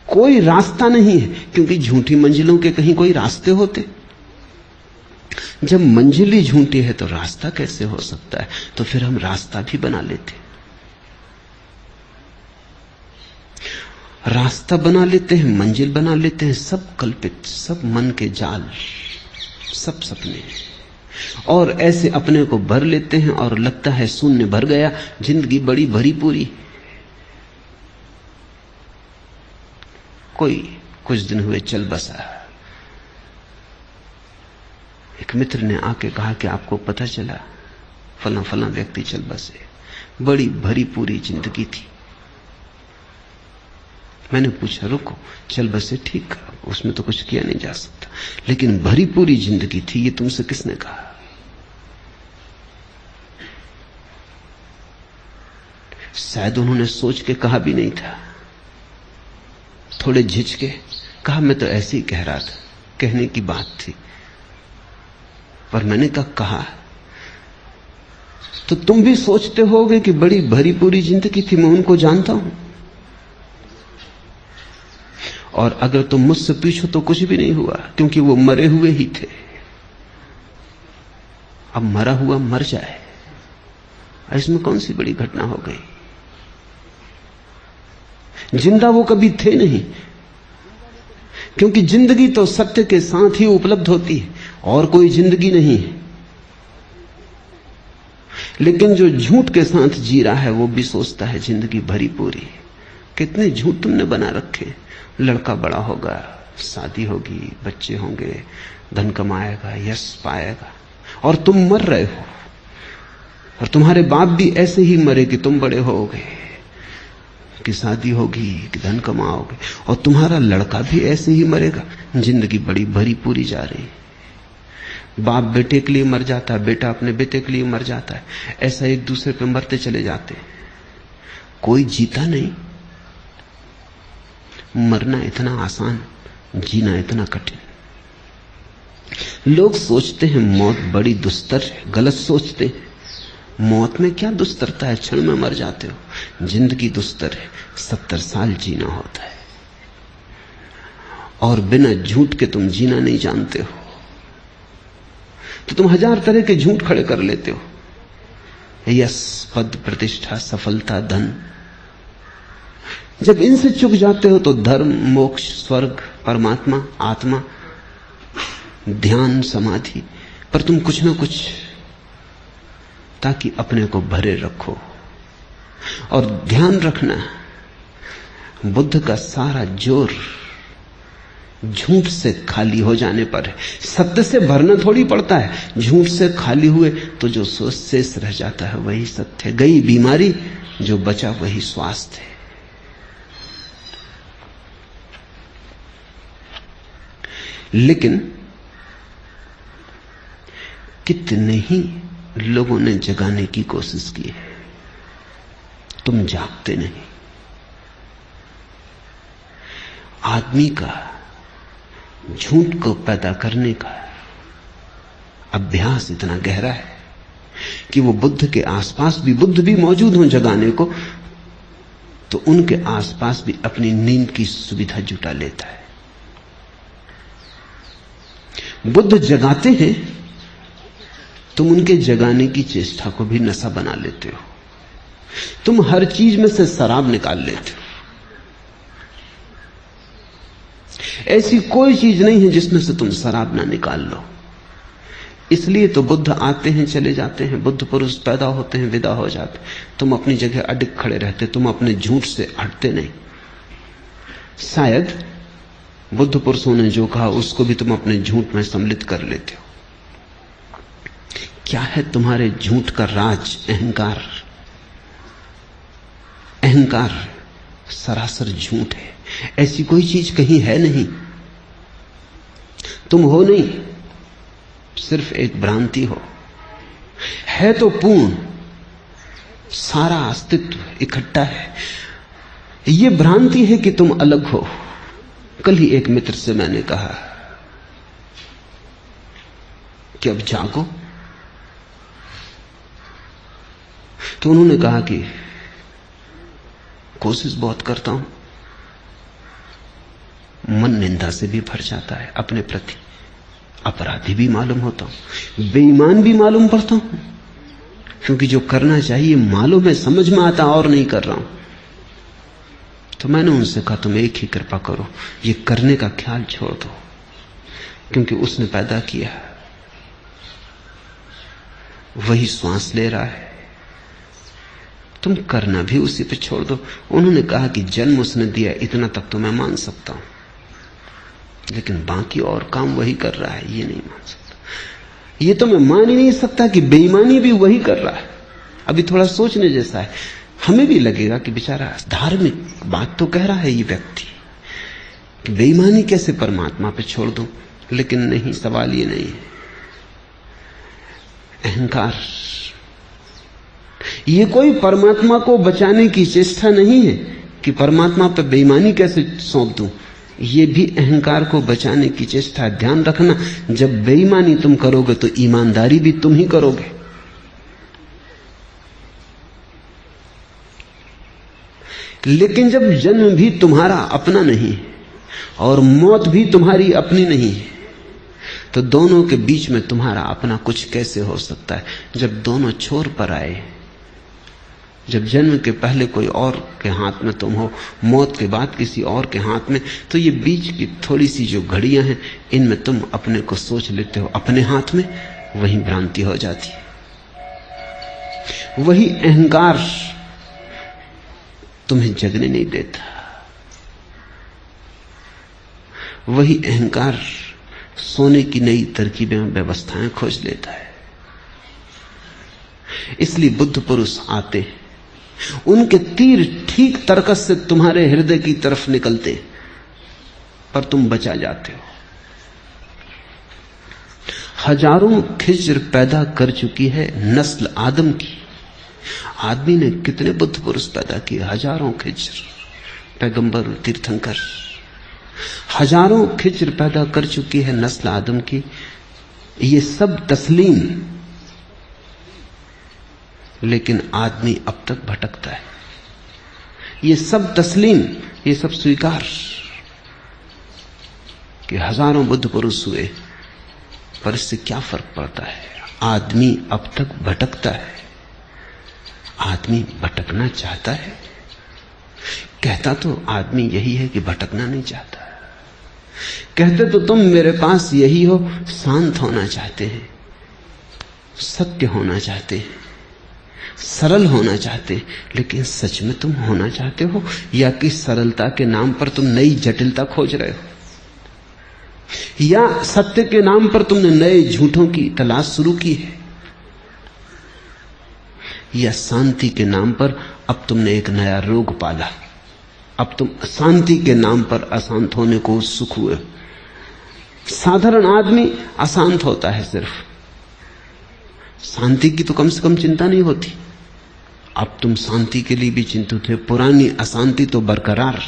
कोई रास्ता नहीं है, क्योंकि झूठी मंजिलों के कहीं कोई रास्ते होते? जब मंजिल ही झूठी है तो रास्ता कैसे हो सकता है? तो फिर हम रास्ता भी बना लेते, रास्ता बना लेते हैं, मंजिल बना लेते हैं। सब कल्पित, सब मन के जाल, सब सपने। और ऐसे अपने को भर लेते हैं और लगता है शून्य भर गया, जिंदगी बड़ी भरी पूरी। कोई कुछ दिन हुए चल बसा। एक मित्र ने आके कहा कि आपको पता चला फला फला व्यक्ति चल बसे, बड़ी भरी पूरी जिंदगी थी। मैंने पूछा, रुको, चल बसे ठीक, उसमें तो कुछ किया नहीं जा सकता, लेकिन भरी पूरी जिंदगी थी, ये तुमसे किसने कहा? शायद उन्होंने सोच के कहा भी नहीं था। थोड़े झिझके कहा, मैं तो ऐसे ही कह रहा था, कहने की बात थी। पर मैंने कहा तो तुम भी सोचते होगे कि बड़ी भरी पूरी जिंदगी थी, मैं उनको जानता हूं। और अगर तुम मुझसे पूछो तो कुछ भी नहीं हुआ, क्योंकि वो मरे हुए ही थे। अब मरा हुआ मर जाए, इसमें कौन सी बड़ी घटना हो गई? जिंदा वो कभी थे नहीं, क्योंकि जिंदगी तो सत्य के साथ ही उपलब्ध होती है, और कोई जिंदगी नहीं है। लेकिन जो झूठ के साथ जी रहा है वो भी सोचता है जिंदगी भरी पूरी। कितने झूठ तुमने बना रखे। लड़का बड़ा होगा, शादी होगी, बच्चे होंगे, धन कमाएगा, यश पाएगा, और तुम मर रहे हो। और तुम्हारे बाप भी ऐसे ही मरे कि तुम बड़े होगे, कि शादी होगी, कि धन कमाओगे, और तुम्हारा लड़का भी ऐसे ही मरेगा। जिंदगी बड़ी भरी पूरी जा रही। बाप बेटे के लिए मर जाता है, बेटा अपने बेटे के लिए मर जाता है, ऐसा एक दूसरे पे मरते चले जाते। कोई जीता नहीं। मरना इतना आसान, जीना इतना कठिन। लोग सोचते हैं मौत बड़ी दुस्तर है, गलत सोचते हैं। मौत में क्या दुस्तरता है, क्षण में मर जाते हो। जिंदगी दुस्तर है, 70 साल जीना होता है, और बिना झूठ के तुम जीना नहीं जानते हो, तो तुम 1000 तरह के झूठ खड़े कर लेते हो। यश, पद, प्रतिष्ठा, सफलता, धन। जब इनसे चुक जाते हो तो धर्म, मोक्ष, स्वर्ग, परमात्मा, आत्मा, ध्यान, समाधि, पर तुम कुछ ना कुछ ताकि अपने को भरे रखो। और ध्यान रखना, बुद्ध का सारा जोर झूठ से खाली हो जाने पर है। सत्य से भरना थोड़ी पड़ता है। झूठ से खाली हुए तो जो शेष रह जाता है वही सत्य है। गई बीमारी, जो बचा वही स्वास्थ्य है। लेकिन कितने ही लोगों ने जगाने की कोशिश की है, तुम जागते नहीं। आदमी का झूठ को पैदा करने का अभ्यास इतना गहरा है कि वो बुद्ध के आसपास भी, बुद्ध भी मौजूद हों जगाने को, तो उनके आसपास भी अपनी नींद की सुविधा जुटा लेता है। बुद्ध जगाते हैं, तुम उनके जगाने की चेष्टा को भी नशा बना लेते हो। तुम हर चीज में से शराब निकाल लेते हो। ऐसी कोई चीज नहीं है जिसमें से तुम शराब ना निकाल लो। इसलिए तो बुद्ध आते हैं चले जाते हैं, बुद्ध पुरुष पैदा होते हैं विदा हो जाते। तुम अपनी जगह अडिग खड़े रहते, तुम अपने झूठ से हटते नहीं। शायद बुद्ध पुरुषों ने जो कहा उसको भी तुम अपने झूठ में सम्मिलित कर लेते हो। क्या है तुम्हारे झूठ का राज? अहंकार। अहंकार सरासर झूठ है। ऐसी कोई चीज कहीं है नहीं। तुम हो नहीं, सिर्फ एक भ्रांति हो। है तो पूर्ण, सारा अस्तित्व इकट्ठा है। यह भ्रांति है कि तुम अलग हो। कल ही एक मित्र से मैंने कहा कि अब जागो, तो उन्होंने कहा कि कोशिश बहुत करता हूं, मन निंदा से भी भर जाता है, अपने प्रति अपराधी भी मालूम होता हूं, बेईमान भी मालूम पड़ता हूं, क्योंकि जो करना चाहिए मालूम है, समझ में आता और नहीं कर रहा हूं। तो मैंने उनसे कहा तुम एक ही कृपा करो, ये करने का ख्याल छोड़ दो, क्योंकि उसने पैदा किया, वही श्वास ले रहा है, तुम करना भी उसी पे छोड़ दो। उन्होंने कहा कि जन्म उसने दिया, इतना तक तो मैं मान सकता हूं, लेकिन बाकी और काम वही कर रहा है, ये नहीं मान सकता। ये तो मैं मान ही नहीं सकता कि बेईमानी भी वही कर रहा है। अभी थोड़ा सोचने जैसा है। हमें भी लगेगा कि बेचारा धार्मिक बात तो कह रहा है ये व्यक्ति, कि बेईमानी कैसे परमात्मा पे छोड़ दूं, लेकिन नहीं, सवाल ये नहीं है। अहंकार ये कोई परमात्मा को बचाने की चेष्टा नहीं है कि परमात्मा पे बेईमानी कैसे सौंप दूं। ये भी अहंकार को बचाने की चेष्टा। ध्यान रखना, जब बेईमानी तुम करोगे तो ईमानदारी भी तुम ही करोगे। लेकिन जब जन्म भी तुम्हारा अपना नहीं और मौत भी तुम्हारी अपनी नहीं है, तो दोनों के बीच में तुम्हारा अपना कुछ कैसे हो सकता है? जब दोनों छोर पर आए, जब जन्म के पहले कोई और के हाथ में तुम हो, मौत के बाद किसी और के हाथ में, तो ये बीच की थोड़ी सी जो घड़ियां हैं, इनमें तुम अपने को सोच लेते हो अपने हाथ में, वही भ्रांति हो जाती है। वही अहंकार तुम्हें जगने नहीं देता। वही अहंकार सोने की नई तरकीबें व्यवस्थाएं खोज लेता है। इसलिए बुद्ध पुरुष आते हैं, उनके तीर ठीक तरकस से तुम्हारे हृदय की तरफ निकलते, पर तुम बचा जाते हो। हजारों खिज्र पैदा कर चुकी है नस्ल आदम की। आदमी ने कितने बुद्ध पुरुष पैदा किए, हजारों खिज्र, पैगंबर, तीर्थंकर, हजारों खिज्र पैदा कर चुकी है नस्ल आदम की। ये सब तस्लीम, लेकिन आदमी अब तक भटकता है। ये सब तस्लीम, ये सब स्वीकार कि हजारों बुद्ध पुरुष हुए, पर इससे क्या फर्क पड़ता है? आदमी अब तक भटकता है। आदमी भटकना चाहता है। कहता तो आदमी यही है कि भटकना नहीं चाहता। कहते तो तुम मेरे पास यही हो, शांत होना चाहते हैं, सत्य होना चाहते हैं, सरल होना चाहते, लेकिन सच में तुम होना चाहते हो, या कि सरलता के नाम पर तुम नई जटिलता खोज रहे हो, या सत्य के नाम पर तुमने नए झूठों की तलाश शुरू की है, या शांति के नाम पर अब तुमने एक नया रोग पाला। अब तुम शांति के नाम पर अशांत होने को उत्सुक हुए। साधारण आदमी अशांत होता है, सिर्फ शांति की तो कम से कम चिंता नहीं होती। अब तुम शांति के लिए भी चिंतित हो। पुरानी अशांति तो बरकरार,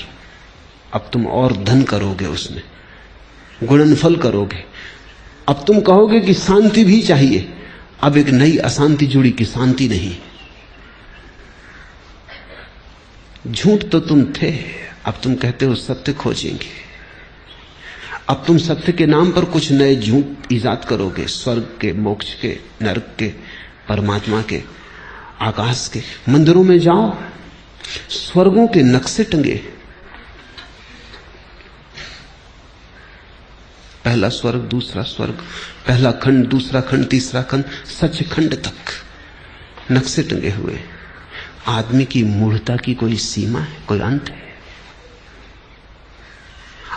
अब तुम और धन करोगे, उसमें गुणनफल करोगे। अब तुम कहोगे कि शांति भी चाहिए, अब एक नई अशांति जुड़ी कि शांति नहीं। झूठ तो तुम थे, अब तुम कहते हो सत्य खोजेंगे। अब तुम सत्य के नाम पर कुछ नए झूठ ईजाद करोगे, स्वर्ग के, मोक्ष के, नरक के, परमात्मा के, आकाश के। मंदिरों में जाओ, स्वर्गों के नक्शे टंगे, पहला स्वर्ग, दूसरा स्वर्ग, पहला खंड, दूसरा खंड, तीसरा खंड, सचखंड तक नक्शे टंगे हुए। आदमी की मूढ़ता की कोई सीमा है, कोई अंत है?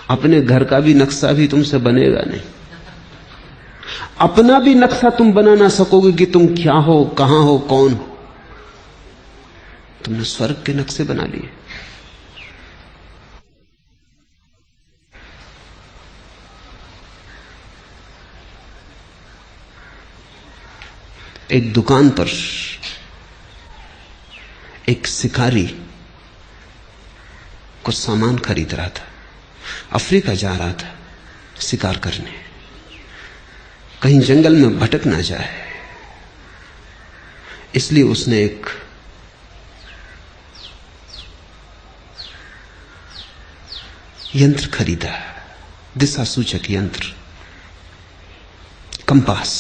अपने घर का भी नक्शा भी तुमसे बनेगा नहीं। अपना भी नक्शा तुम बना ना सकोगे कि तुम क्या हो, कहां हो, कौन हो। तुमने स्वर्ग के नक्शे बना लिए। एक दुकान पर एक शिकारी कुछ सामान खरीद रहा था। अफ्रीका जा रहा था शिकार करने, कहीं जंगल में भटक ना जाए, इसलिए उसने एक यंत्र खरीदा, दिशा सूचक यंत्र, कंपास।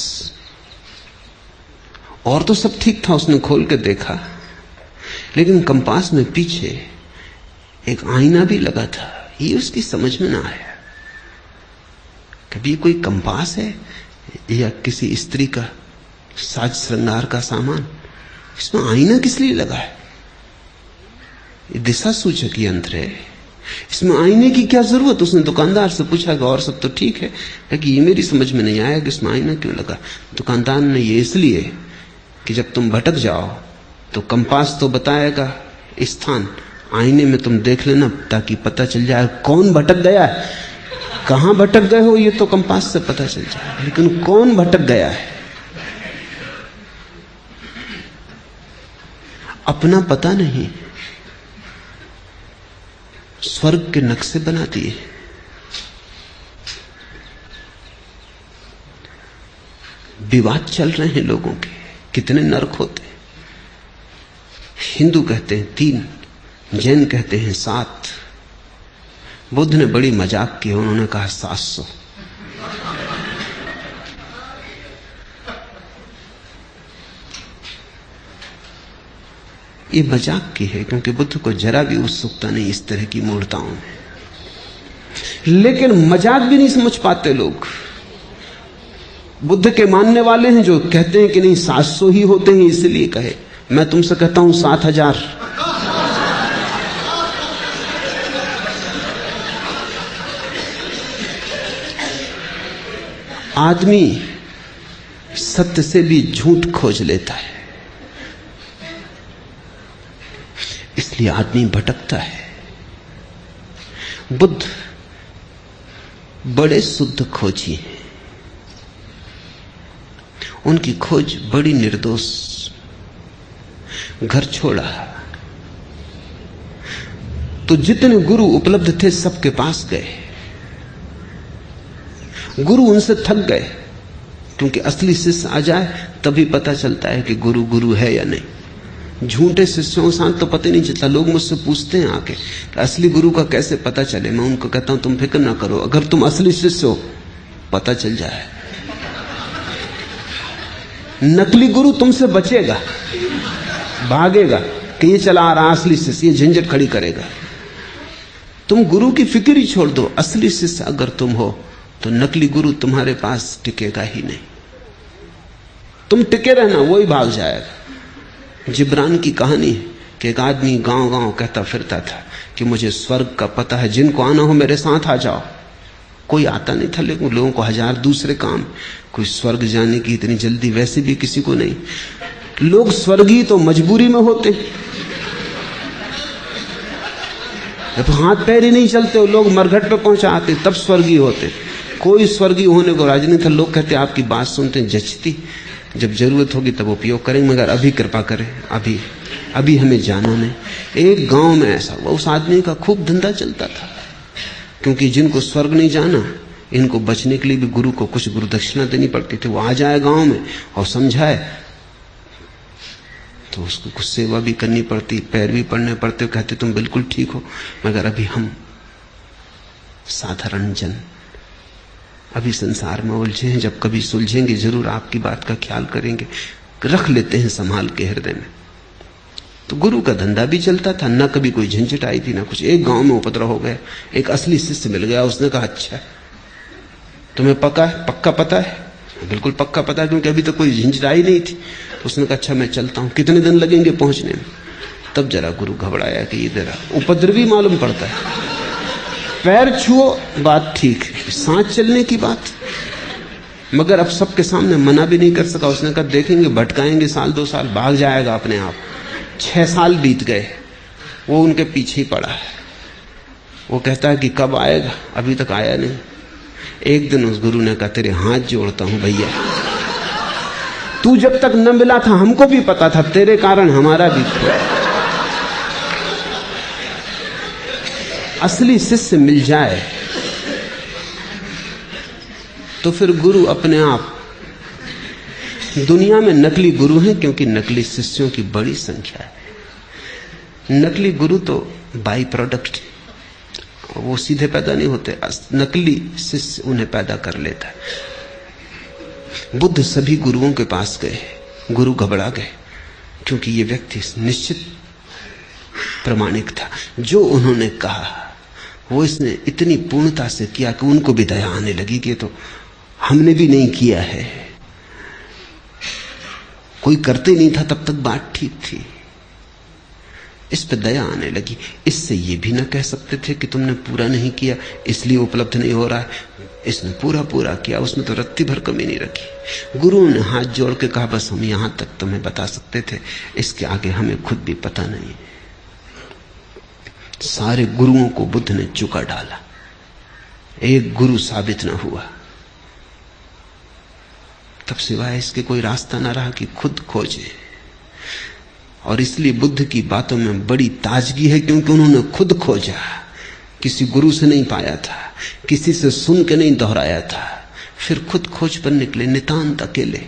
और तो सब ठीक था, उसने खोल के देखा, लेकिन कंपास में पीछे एक आईना भी लगा था। ये उसकी समझ में ना आया। कभी कोई कंपास है या किसी स्त्री का साज श्रृंगार का सामान, इसमें आईना किस लिए लगा है? ये दिशा सूचक यंत्र है, इसमें आईने की क्या जरूरत? उसने दुकानदार से पूछा कि और सब तो ठीक है, लेकिन ये मेरी समझ में नहीं आया कि इसमें आईना क्यों लगा। दुकानदार ने, ये इसलिए कि जब तुम भटक जाओ तो कंपास तो बताएगा स्थान, आईने में तुम देख लेना ताकि पता चल जाए कौन भटक गया है। कहां भटक गए हो ये तो कंपास से पता चल जाए, लेकिन कौन भटक गया है अपना पता नहीं। स्वर्ग के नक्शे बना दिए। विवाद चल रहे हैं लोगों के, कितने नरक होते हैं। हिंदू कहते हैं 3, जैन कहते हैं 7। बुद्ध ने बड़ी मजाक की, उन्होंने कहा 700। ये मजाक की है, क्योंकि बुद्ध को जरा भी उत्सुकता नहीं इस तरह की मूर्ताओं में। लेकिन मजाक भी नहीं समझ पाते लोग। बुद्ध के मानने वाले हैं जो कहते हैं कि नहीं 700 ही होते हैं, इसलिए कहे। मैं तुमसे कहता हूं 7000। आदमी सत्य से भी झूठ खोज लेता है, इसलिए आदमी भटकता है। बुद्ध बड़े शुद्ध खोजी हैं, उनकी खोज बड़ी निर्दोष। घर छोड़ा तो जितने गुरु उपलब्ध थे सबके पास गए। गुरु उनसे थक गए, क्योंकि असली शिष्य आ जाए तभी पता चलता है कि गुरु गुरु है या नहीं। झूठे शिष्यों के साथ तो पता नहीं चलता। लोग मुझसे पूछते हैं आके, असली गुरु का कैसे पता चले? मैं उनको कहता हूं तुम फिक्र ना करो, अगर तुम असली शिष्य हो पता चल जाए। नकली गुरु तुमसे बचेगा, भागेगा कि ये चला आ रहा असली शिष्य, ये झंझट खड़ी करेगा। तुम गुरु की फिक्र ही छोड़ दो। असली शिष्य अगर तुम हो तो नकली गुरु तुम्हारे पास टिकेगा ही नहीं। तुम टिके रहना, वो ही भाग जाएगा। जिब्रान की कहानी है कि एक आदमी गांव गांव कहता फिरता था कि मुझे स्वर्ग का पता है, जिनको आना हो मेरे साथ आ जाओ। कोई आता नहीं था, लेकिन लोगों को 1000 दूसरे काम। कोई स्वर्ग जाने की इतनी जल्दी वैसे भी किसी को नहीं। लोग स्वर्गीय तो मजबूरी में होते, जब हाथ पैर ही नहीं चलते लोग मरघट पे पहुंचाते तब स्वर्गीय होते। कोई स्वर्गीय होने को राजी नहीं था। लोग कहते आपकी बात सुनते जचती, जब जरूरत होगी तब उपयोग करेंगे, मगर अभी कृपा करें, अभी हमें जाना नहीं। एक गांव में ऐसा हुआ, उस आदमी का खूब धंधा चलता था, क्योंकि जिनको स्वर्ग नहीं जाना, इनको बचने के लिए भी गुरु को कुछ गुरु दक्षिणा देनी पड़ती थी। वो आ जाए गांव में और समझाए तो उसको कुछ सेवा भी करनी पड़ती, पैर भी पड़ने पड़ते। कहते तुम बिल्कुल ठीक हो, मगर अभी हम साधारण जन अभी संसार में उलझे हैं, जब कभी सुलझेंगे जरूर आपकी बात का ख्याल करेंगे, रख लेते हैं संभाल के हृदय में। तो गुरु का धंधा भी चलता था, ना कभी कोई झंझट आई थी ना कुछ। एक गांव में उपद्रव हो गया, एक असली शिष्य मिल गया। उसने कहा अच्छा तुम्हें पक्का पता है? बिल्कुल पक्का पता है, क्योंकि अभी तो कोई झंझटाई नहीं थी। तो उसने कहा अच्छा मैं चलता हूं, कितने दिन लगेंगे पहुंचने में? तब जरा गुरु घबराया कि इधर उपद्रवी मालूम पड़ता है। पैर छुओ बात ठीक है, सांस चलने की बात, मगर अब सबके सामने मना भी नहीं कर सका। उसने कहा देखेंगे भटकाएंगे 1-2 साल, भाग जाएगा अपने आप। 6 साल बीत गए, वो उनके पीछे ही पड़ा है। वो कहता है कि कब आएगा, अभी तक आया नहीं। एक दिन उस गुरु ने कहा तेरे हाथ जोड़ता हूं भैया, तू जब तक न मिला था हमको भी पता था, तेरे कारण हमारा भी था। असली शिष्य मिल जाए तो फिर गुरु अपने आप। दुनिया में नकली गुरु हैं क्योंकि नकली शिष्यों की बड़ी संख्या है। नकली गुरु तो बाई प्रोडक्ट, वो सीधे पैदा नहीं होते, नकली शिष्य उन्हें पैदा कर लेता है। बुद्ध सभी गुरुओं के पास गए, गुरु घबरा गए क्योंकि ये व्यक्ति निश्चित प्रमाणिक था। जो उन्होंने कहा वो इसने इतनी पूर्णता से किया कि उनको भी दया आने लगी कि तो हमने भी नहीं किया है, कोई करते नहीं था तब तक बात ठीक थी। इस पे दया आने लगी। इससे ये भी ना कह सकते थे कि तुमने पूरा नहीं किया इसलिए उपलब्ध नहीं हो रहा है। इसने पूरा किया, उसमें तो रत्ती भर कमी नहीं रखी। गुरु ने हाथ जोड़ के कहा बस हम यहां तक तुम्हें बता सकते थे, इसके आगे हमें खुद भी पता नहीं। सारे गुरुओं को बुद्ध ने चुका डाला, एक गुरु साबित ना हुआ। तब सिवाय इसके कोई रास्ता ना रहा कि खुद खोजे। और इसलिए बुद्ध की बातों में बड़ी ताजगी है क्योंकि उन्होंने खुद खोजा, किसी गुरु से नहीं पाया था, किसी से सुन के नहीं दोहराया था, फिर खुद खोज पर निकले, नितांत अकेले,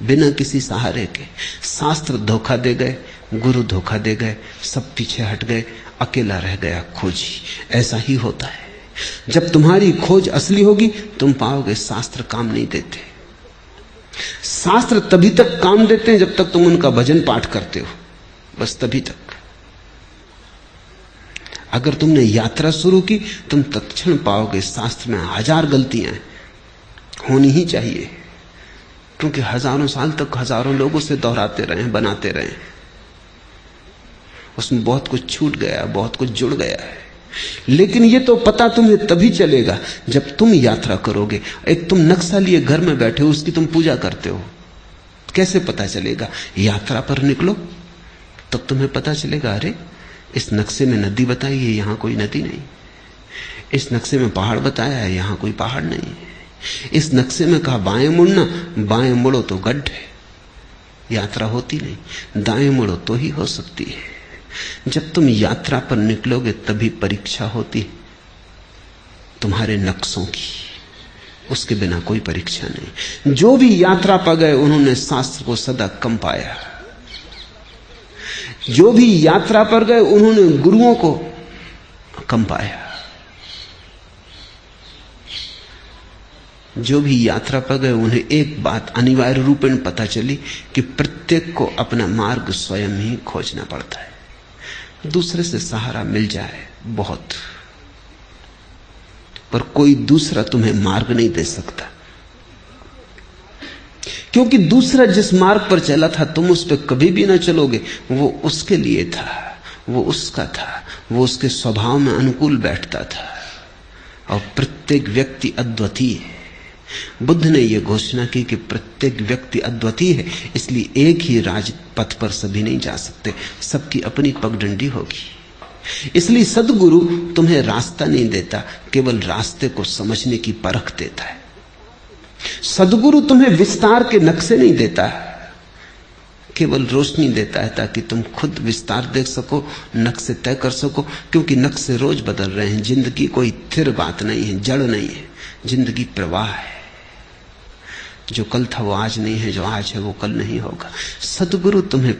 बिना किसी सहारे के। शास्त्र धोखा दे गए, गुरु धोखा दे गए, सब पीछे हट गए, अकेला रह गया खोजी। ऐसा ही होता है। जब तुम्हारी खोज असली होगी तुम पाओगे शास्त्र काम नहीं देते। शास्त्र तभी तक काम देते हैं जब तक तुम उनका भजन पाठ करते हो, बस तभी तक। अगर तुमने यात्रा शुरू की तुम तत्क्षण पाओगे शास्त्र में 1000 गलतियां होनी ही चाहिए, क्योंकि हजारों साल तक हजारों लोगों से दोहराते रहे, बनाते रहे, उसमें बहुत कुछ छूट गया, बहुत कुछ जुड़ गया है। लेकिन ये तो पता तुम्हें तभी चलेगा जब तुम यात्रा करोगे। एक तुम नक्शा लिए घर में बैठे हो, उसकी तुम पूजा करते हो, कैसे पता चलेगा? यात्रा पर निकलो तब तुम्हें पता चलेगा। अरे इस नक्शे में नदी बताई है, यहां कोई नदी नहीं। इस नक्शे में पहाड़ बताया है, यहां कोई पहाड़ नहीं। इस नक्शे में कहा बाएं मुड़ना, बाएं मुड़ो तो गड्ढे, यात्रा होती नहीं। दाएं मुड़ो तो ही हो सकती है। जब तुम यात्रा पर निकलोगे तभी परीक्षा होती तुम्हारे नक्शों की, उसके बिना कोई परीक्षा नहीं। जो भी यात्रा पर गए उन्होंने शास्त्र को सदा कम पाया। जो भी यात्रा पर गए उन्होंने गुरुओं को कम पाया। जो भी यात्रा पर गए उन्हें एक बात अनिवार्य रूप में पता चली कि प्रत्येक को अपना मार्ग स्वयं ही खोजना पड़ता है। दूसरे से सहारा मिल जाए बहुत, पर कोई दूसरा तुम्हें मार्ग नहीं दे सकता, क्योंकि दूसरा जिस मार्ग पर चला था तुम उस पर कभी भी ना चलोगे। वो उसके लिए था, वो उसका था, वो उसके स्वभाव में अनुकूल बैठता था। और प्रत्येक व्यक्ति अद्वितीय है। बुद्ध ने यह घोषणा की कि प्रत्येक व्यक्ति अद्वितीय है, इसलिए एक ही राजपथ पर सभी नहीं जा सकते, सबकी अपनी पगडंडी होगी। इसलिए सद्गुरु तुम्हें रास्ता नहीं देता, केवल रास्ते को समझने की परख देता है। सद्गुरु तुम्हें विस्तार के नक्शे नहीं देता, केवल रोशनी देता है ताकि तुम खुद विस्तार देख सको, नक्शे तय कर सको, क्योंकि नक्शे रोज बदल रहे हैं। जिंदगी कोई स्थिर बात नहीं है, जड़ नहीं है, जिंदगी प्रवाह है। जो कल था वो आज नहीं है, जो आज है वो कल नहीं होगा। सद्गुरु तुम्हें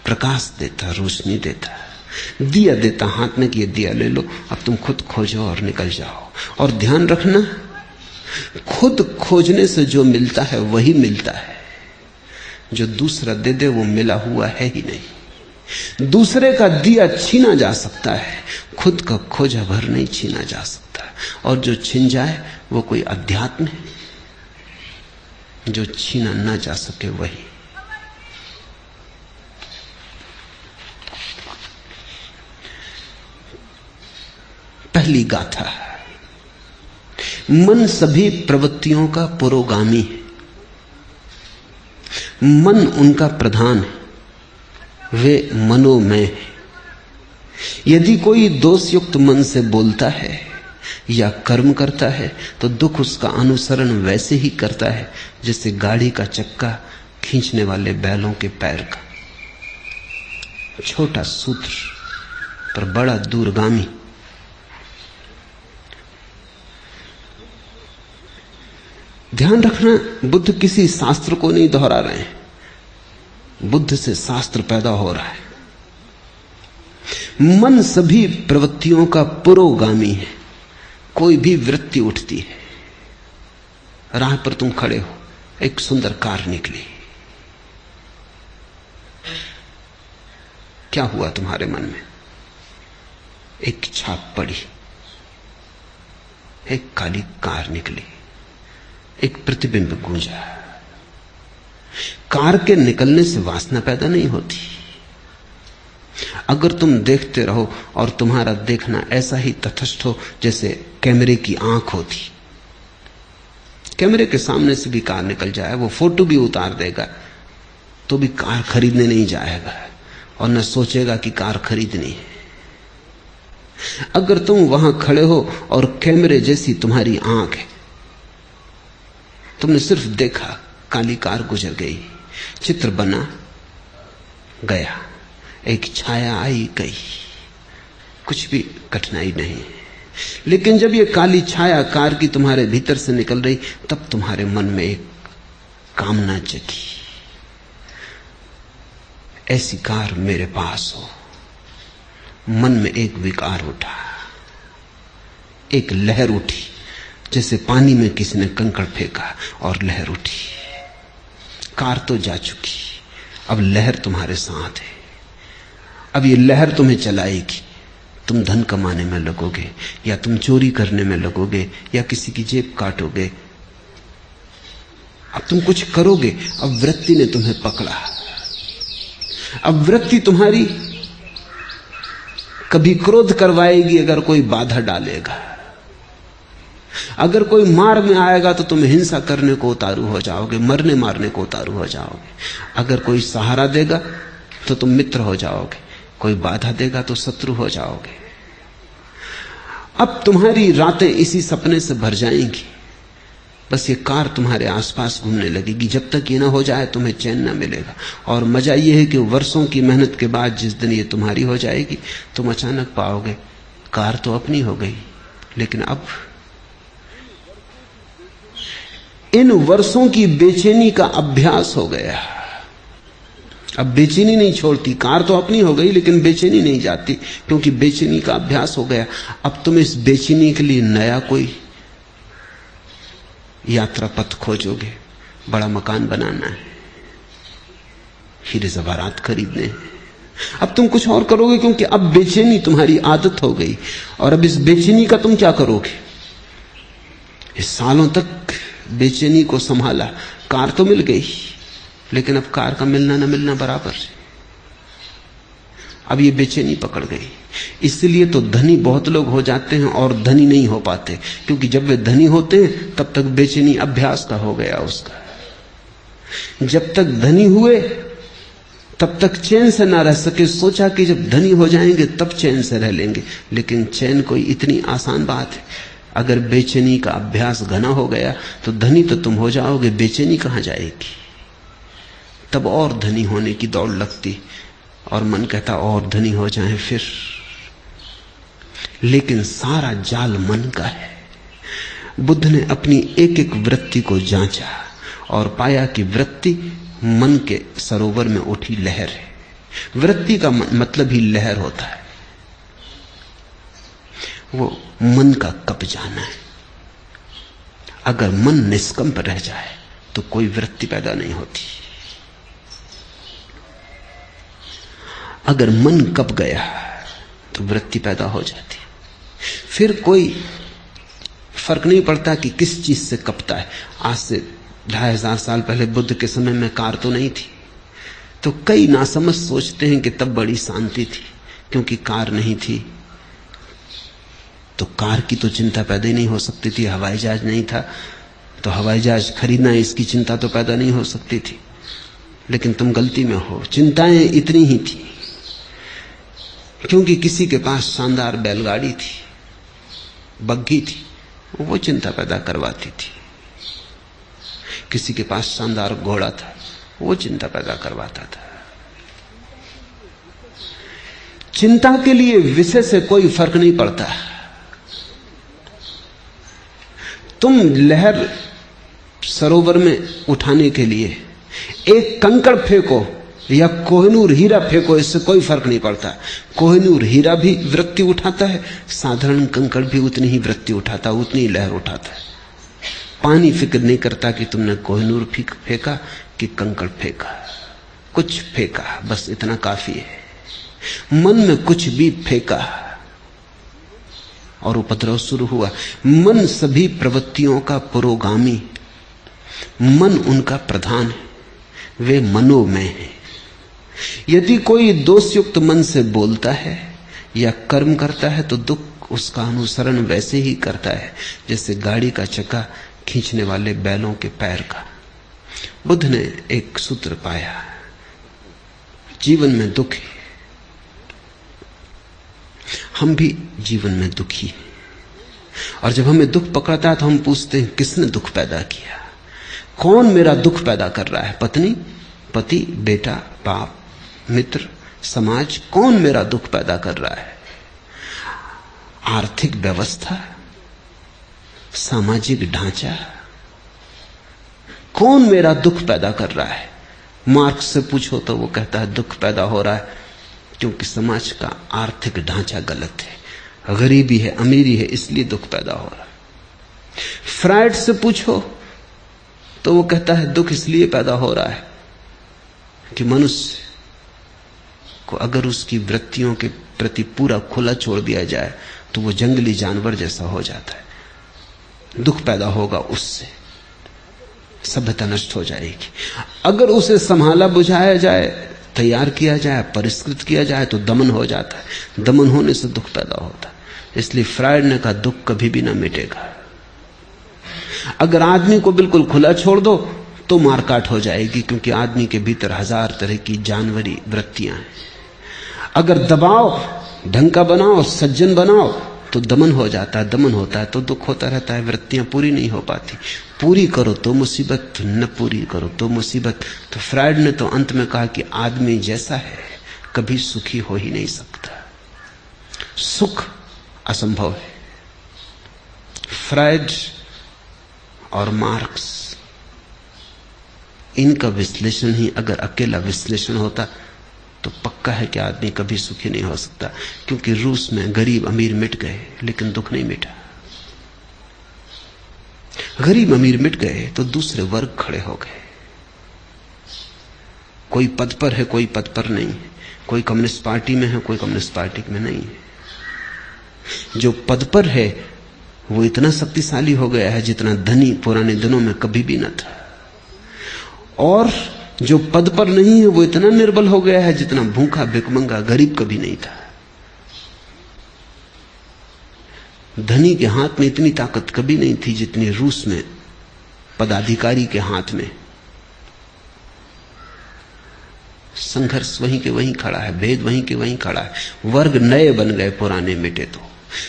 प्रकाश देता, रोशनी देता, दिया देता हाथ में कि ये दिया ले लो, अब तुम खुद खोजो और निकल जाओ। और ध्यान रखना, खुद खोजने से जो मिलता है वही मिलता है, जो दूसरा दे दे वो मिला हुआ है ही नहीं। दूसरे का दिया छीना जा सकता है, खुद का खोजा भर नहीं छीना जा सकता। और जो छिन जाए वो कोई अध्यात्म है, जो छीना ना जा सके वही। पहली गाथा, मन सभी प्रवृत्तियों का पुरोगामी है, मन उनका प्रधान है, वे मनोमय है। यदि कोई दोषयुक्त मन से बोलता है या कर्म करता है तो दुख उसका अनुसरण वैसे ही करता है जैसे गाड़ी का चक्का खींचने वाले बैलों के पैर का। छोटा सूत्र पर बड़ा दूरगामी। ध्यान रखना, बुद्ध किसी शास्त्र को नहीं दोहरा रहे हैं, बुद्ध से शास्त्र पैदा हो रहा है। मन सभी प्रवृत्तियों का पुरोगामी है। कोई भी वृत्ति उठती है, राह पर तुम खड़े हो, एक सुंदर कार निकली, क्या हुआ तुम्हारे मन में? एक छाप पड़ी, एक काली कार निकली, एक प्रतिबिंब गूंजा। कार के निकलने से वासना पैदा नहीं होती। अगर तुम देखते रहो और तुम्हारा देखना ऐसा ही तटस्थ हो जैसे कैमरे की आंख होती, कैमरे के सामने से भी कार निकल जाए, वो फोटो भी उतार देगा तो भी कार खरीदने नहीं जाएगा और न सोचेगा कि कार खरीदनी है। अगर तुम वहां खड़े हो और कैमरे जैसी तुम्हारी आंख है, तुमने सिर्फ देखा, काली कार गुजर गई, चित्र बना गया, एक छाया आई गई, कुछ भी कठिनाई नहीं। लेकिन जब ये काली छाया कार की तुम्हारे भीतर से निकल रही, तब तुम्हारे मन में एक कामना जगी, ऐसी कार मेरे पास हो। मन में एक विकार उठा, एक लहर उठी, जैसे पानी में किसी ने कंकड़ फेंका और लहर उठी। कार तो जा चुकी, अब लहर तुम्हारे साथ है। अब ये लहर तुम्हें चलाएगी, तुम धन कमाने में लगोगे, या तुम चोरी करने में लगोगे, या किसी की जेब काटोगे। अब तुम कुछ करोगे। अब वृत्ति ने तुम्हें पकड़ा। अब वृत्ति तुम्हारी कभी क्रोध करवाएगी अगर कोई बाधा डालेगा। अगर कोई मार्ग में आएगा तो तुम हिंसा करने को उतारू हो जाओगे, मरने मारने को उतारू हो जाओगे। अगर कोई सहारा देगा तो तुम मित्र हो जाओगे, कोई बाधा देगा तो शत्रु हो जाओगे। अब तुम्हारी रातें इसी सपने से भर जाएंगी। बस ये कार तुम्हारे आसपास घूमने लगेगी। जब तक ये ना हो जाए तुम्हें चैन ना मिलेगा। और मजा ये है कि वर्षों की मेहनत के बाद जिस दिन ये तुम्हारी हो जाएगी, तुम अचानक पाओगे कार तो अपनी हो गई, लेकिन अब इन वर्षों की बेचैनी का अभ्यास हो गया। अब बेचैनी नहीं छोड़ती। कार तो अपनी हो गई लेकिन बेचैनी नहीं जाती, क्योंकि बेचैनी का अभ्यास हो गया। अब तुम इस बेचैनी के लिए नया कोई यात्रा पथ खोजोगे। बड़ा मकान बनाना है, हीरे जवाहरात खरीदने हैं। अब तुम कुछ और करोगे, क्योंकि अब बेचैनी तुम्हारी आदत हो गई। और अब इस बेचैनी का तुम क्या करोगे? इस सालों तक बेचैनी को संभाला, कार तो मिल गई, लेकिन अब कार का मिलना न मिलना बराबर है। अब ये बेचैनी पकड़ गई। इसलिए तो धनी बहुत लोग हो जाते हैं और धनी नहीं हो पाते, क्योंकि जब वे धनी होते हैं तब तक बेचैनी अभ्यास का हो गया उसका। जब तक धनी हुए तब तक चैन से ना रह सके। सोचा कि जब धनी हो जाएंगे तब चैन से रह लेंगे, लेकिन चैन कोई इतनी आसान बात है? अगर बेचैनी का अभ्यास घना हो गया तो धनी तो तुम हो जाओगे, बेचैनी कहां जाएगी? तब और धनी होने की दौड़ लगती और मन कहता और धनी हो जाएं फिर। लेकिन सारा जाल मन का है। बुद्ध ने अपनी एक एक वृत्ति को जांचा और पाया कि वृत्ति मन के सरोवर में उठी लहर है। वृत्ति का मतलब ही लहर होता है। वो मन का कब जाना है। अगर मन निष्कंप रह जाए तो कोई वृत्ति पैदा नहीं होती। अगर मन कब गया तो वृत्ति पैदा हो जाती। फिर कोई फर्क नहीं पड़ता कि किस चीज से कपता है। आज से 2500 साल पहले बुद्ध के समय में कार तो नहीं थी, तो कई नासमझ सोचते हैं कि तब बड़ी शांति थी, क्योंकि कार नहीं थी तो कार की तो चिंता पैदा ही नहीं हो सकती थी। हवाई जहाज नहीं था तो हवाई जहाज खरीदना, इसकी चिंता तो पैदा नहीं हो सकती थी। लेकिन तुम गलती में हो, चिंताएं इतनी ही थी क्योंकि किसी के पास शानदार बैलगाड़ी थी, बग्घी थी, वो चिंता पैदा करवाती थी। किसी के पास शानदार घोड़ा था, वो चिंता पैदा करवाता था। चिंता के लिए विषय से कोई फर्क नहीं पड़ता। तुम लहर सरोवर में उठाने के लिए एक कंकड़ फेंको या कोहिनूर हीरा फेंको, इससे कोई फर्क नहीं पड़ता। कोहिनूर हीरा भी वृत्ति उठाता है, साधारण कंकड़ भी उतनी ही वृत्ति उठाता, उतनी ही लहर उठाता है। पानी फिक्र नहीं करता कि तुमने कोहिनूर फेंका कि कंकड़ फेंका, कुछ फेंका, बस इतना काफी है। मन में कुछ भी फेंका और उपद्रव शुरू हुआ। मन सभी प्रवृत्तियों का पुरोगामी, मन उनका प्रधान है, वे मनोमय है। यदि कोई दोषयुक्त मन से बोलता है या कर्म करता है तो दुख उसका अनुसरण वैसे ही करता है जैसे गाड़ी का चक्का खींचने वाले बैलों के पैर का। बुद्ध ने एक सूत्र पाया, जीवन में दुख है, हम भी जीवन में दुखी हैं। और जब हमें दुख पकड़ता है तो हम पूछते हैं किसने दुख पैदा किया, कौन मेरा दुख पैदा कर रहा है? पत्नी, पति, बेटा, बाप, मित्र, समाज, कौन मेरा दुख पैदा कर रहा है? आर्थिक व्यवस्था, सामाजिक ढांचा, कौन मेरा दुख पैदा कर रहा है? मार्क्स से पूछो तो वो कहता है दुख पैदा हो रहा है क्योंकि समाज का आर्थिक ढांचा गलत है, गरीबी है, अमीरी है, इसलिए दुख पैदा हो रहा है। फ्रायड से पूछो तो वो कहता है दुख इसलिए पैदा हो रहा है कि मनुष्य को अगर उसकी वृत्तियों के प्रति पूरा खुला छोड़ दिया जाए तो वो जंगली जानवर जैसा हो जाता है। दुख पैदा होगा उससे, सभ्यता नष्ट हो जाएगी। अगर उसे संभाला बुझाया जाए, तैयार किया जाए, परिष्कृत किया जाए तो दमन हो जाता है। दमन होने से दुख पैदा होता है। इसलिए फ्रायड ने कहा दुख कभी भी ना मिटेगा। अगर आदमी को बिल्कुल खुला छोड़ दो तो मारकाट हो जाएगी, क्योंकि आदमी के भीतर 1000 तरह की जानवरी वृत्तियां हैं। अगर दबाओ, ढंग का बनाओ, सज्जन बनाओ तो दमन हो जाता है। दमन होता है तो दुख होता रहता है, वृत्तियां पूरी नहीं हो पाती। पूरी करो तो मुसीबत, न पूरी करो तो मुसीबत। तो फ्रायड ने तो अंत में कहा कि आदमी जैसा है कभी सुखी हो ही नहीं सकता, सुख असंभव है। फ्रायड और मार्क्स, इनका विश्लेषण ही अगर अकेला विश्लेषण होता तो पक्का है कि आदमी कभी सुखी नहीं हो सकता, क्योंकि रूस में गरीब अमीर मिट गए लेकिन दुख नहीं मिटा। गरीब अमीर मिट गए तो दूसरे वर्ग खड़े हो गए। कोई पद पर है, कोई पद पर नहीं है, कोई कम्युनिस्ट पार्टी में है, कोई कम्युनिस्ट पार्टी में नहीं है। जो पद पर है वो इतना शक्तिशाली हो गया है जितना धनी पुराने दिनों में कभी भी न था, और जो पद पर नहीं है वो इतना निर्बल हो गया है जितना भूखा भिखमंगा गरीब कभी नहीं था। धनी के हाथ में इतनी ताकत कभी नहीं थी जितनी रूस में पदाधिकारी के हाथ में। संघर्ष वहीं के वहीं खड़ा है, भेद वहीं के वहीं खड़ा है। वर्ग नए बन गए, पुराने मिटे। तो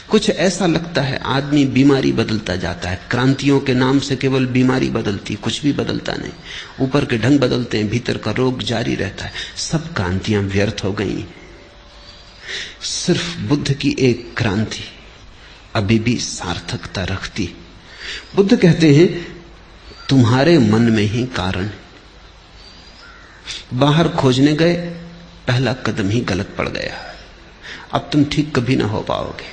कुछ ऐसा लगता है आदमी बीमारी बदलता जाता है। क्रांतियों के नाम से केवल बीमारी बदलती, कुछ भी बदलता नहीं। ऊपर के ढंग बदलते हैं, भीतर का रोग जारी रहता है। सब क्रांतियां व्यर्थ हो गई। सिर्फ बुद्ध की एक क्रांति अभी भी सार्थकता रखती। बुद्ध कहते हैं तुम्हारे मन में ही कारण। बाहर खोजने गए, पहला कदम ही गलत पड़ गया, अब तुम ठीक कभी ना हो पाओगे।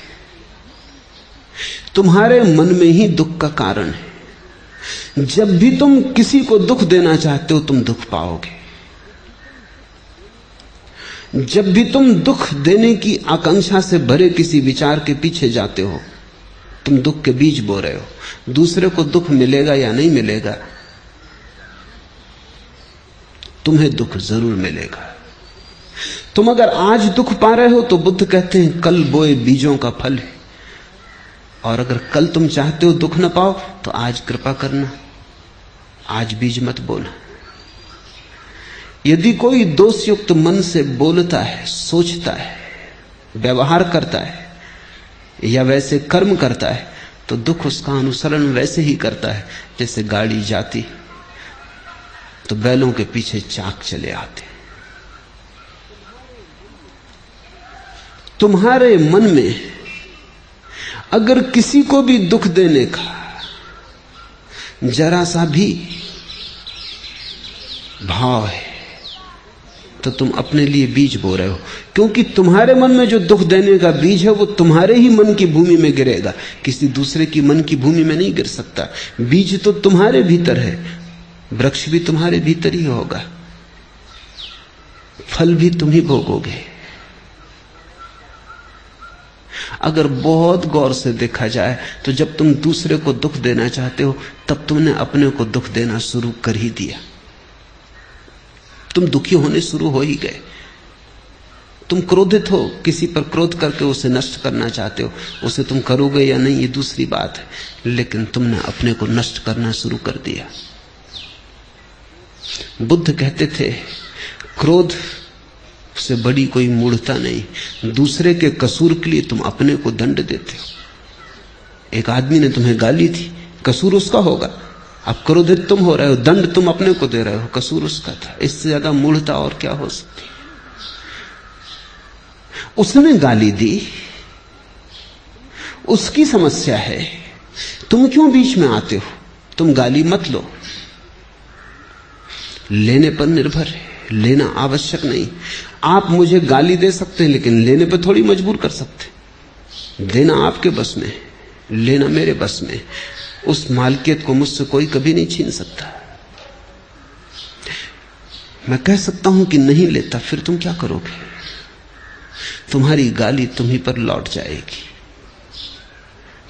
तुम्हारे मन में ही दुख का कारण है। जब भी तुम किसी को दुख देना चाहते हो तुम दुख पाओगे। जब भी तुम दुख देने की आकांक्षा से भरे किसी विचार के पीछे जाते हो तुम दुख के बीज बो रहे हो। दूसरे को दुख मिलेगा या नहीं मिलेगा, तुम्हें दुख जरूर मिलेगा। तुम अगर आज दुख पा रहे हो तो बुद्ध कहते हैं कल बोए बीजों का फल है। और अगर कल तुम चाहते हो दुख न पाओ तो आज कृपा करना, आज बीज मत बोना। यदि कोई दोषयुक्त मन से बोलता है, सोचता है, व्यवहार करता है या वैसे कर्म करता है, तो दुख उसका अनुसरण वैसे ही करता है जैसे गाड़ी जाती तो बैलों के पीछे चाक चले आते। तुम्हारे मन में अगर किसी को भी दुख देने का जरा सा भी भाव है तो तुम अपने लिए बीज बो रहे हो, क्योंकि तुम्हारे मन में जो दुख देने का बीज है वो तुम्हारे ही मन की भूमि में गिरेगा, किसी दूसरे की मन की भूमि में नहीं गिर सकता। बीज तो तुम्हारे भीतर है, वृक्ष भी तुम्हारे भीतर ही होगा, फल भी तुम ही भोगोगे। अगर बहुत गौर से देखा जाए तो जब तुम दूसरे को दुख देना चाहते हो तब तुमने अपने को दुख देना शुरू कर ही दिया। तुम दुखी होने शुरू हो ही गए। तुम क्रोधित हो, किसी पर क्रोध करके उसे नष्ट करना चाहते हो, उसे तुम करोगे या नहीं ये दूसरी बात है, लेकिन तुमने अपने को नष्ट करना शुरू कर दिया। बुद्ध कहते थे क्रोध से बड़ी कोई मूढ़ता नहीं, दूसरे के कसूर के लिए तुम अपने को दंड देते हो। एक आदमी ने तुम्हें गाली दी, कसूर उसका होगा, अब क्रोधित तुम हो रहे हो, दंड तुम अपने को दे रहे हो, कसूर उसका था। इससे ज्यादा मूढ़ता और क्या हो सकती। उसने गाली दी, उसकी समस्या है, तुम क्यों बीच में आते हो? तुम गाली मत लो, लेने पर निर्भर है, लेना आवश्यक नहीं। आप मुझे गाली दे सकते हैं लेकिन लेने पर थोड़ी मजबूर कर सकते। देना आपके बस में, लेना मेरे बस में। उस मालकियत को मुझसे कोई कभी नहीं छीन सकता। मैं कह सकता हूं कि नहीं लेता, फिर तुम क्या करोगे? तुम्हारी गाली तुम्ही पर लौट जाएगी।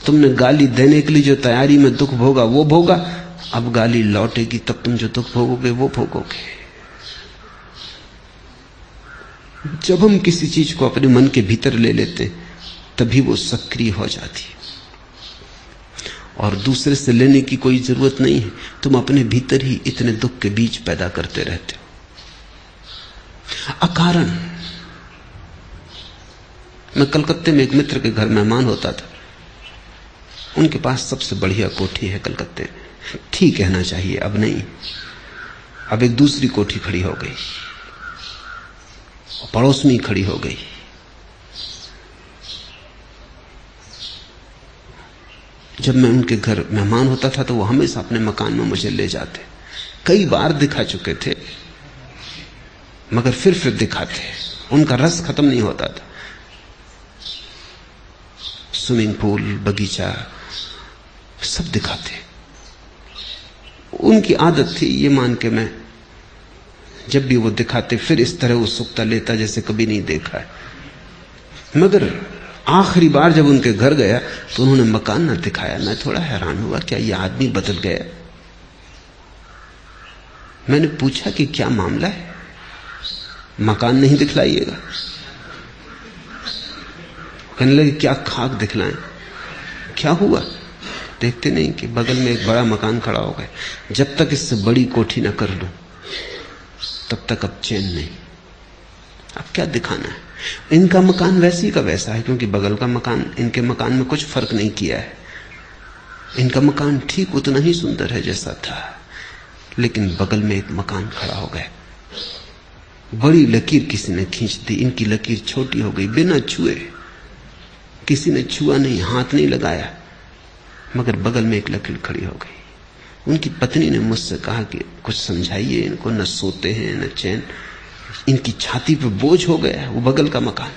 तुमने गाली देने के लिए जो तैयारी में दुख भोगा वो भोगा, अब गाली लौटेगी तब तुम जो दुख भोगोगे वो भोगोगे। जब हम किसी चीज को अपने मन के भीतर ले लेते तभी वो सक्रिय हो जाती है और दूसरे से लेने की कोई जरूरत नहीं है। तुम अपने भीतर ही इतने दुख के बीज पैदा करते रहते हो अकारण। मैं कलकत्ते में एक मित्र के घर मेहमान होता था। उनके पास सबसे बढ़िया कोठी है कलकत्ते में, ठीक कहना चाहिए, अब नहीं, अब एक दूसरी कोठी खड़ी हो गई, पड़ोस में ही खड़ी हो गई। जब मैं उनके घर मेहमान होता था तो वो हमेशा अपने मकान में मुझे ले जाते। कई बार दिखा चुके थे मगर फिर दिखाते, उनका रस खत्म नहीं होता था। स्विमिंग पूल, बगीचा सब दिखाते। उनकी आदत थी, ये मान के मैं जब भी वो दिखाते फिर इस तरह उत्सुकता लेता जैसे कभी नहीं देखा है। मगर आखिरी बार जब उनके घर गया तो उन्होंने मकान ना दिखाया। मैं थोड़ा हैरान हुआ, क्या ये आदमी बदल गया? मैंने पूछा कि क्या मामला है, मकान नहीं दिखलाइएगा? कहने लगे क्या खाक दिखलाएं, क्या हुआ? देखते नहीं कि बगल में एक बड़ा मकान खड़ा हो गया। जब तक इससे बड़ी कोठी ना कर लूं तब तक अब चैन नहीं। अब क्या दिखाना है? इनका मकान वैसी का वैसा है, क्योंकि बगल का मकान इनके मकान में कुछ फर्क नहीं किया है। इनका मकान ठीक उतना ही सुंदर है जैसा था, लेकिन बगल में एक मकान खड़ा हो गया। बड़ी लकीर किसी ने खींच दी, इनकी लकीर छोटी हो गई बिना छुए। किसी ने छुआ नहीं, हाथ नहीं लगाया, मगर बगल में एक लकीर खड़ी हो गई। उनकी पत्नी ने मुझसे कहा कि कुछ समझाइए इनको, न सोते हैं न चैन, इनकी छाती पे बोझ हो गया है वो बगल का मकान।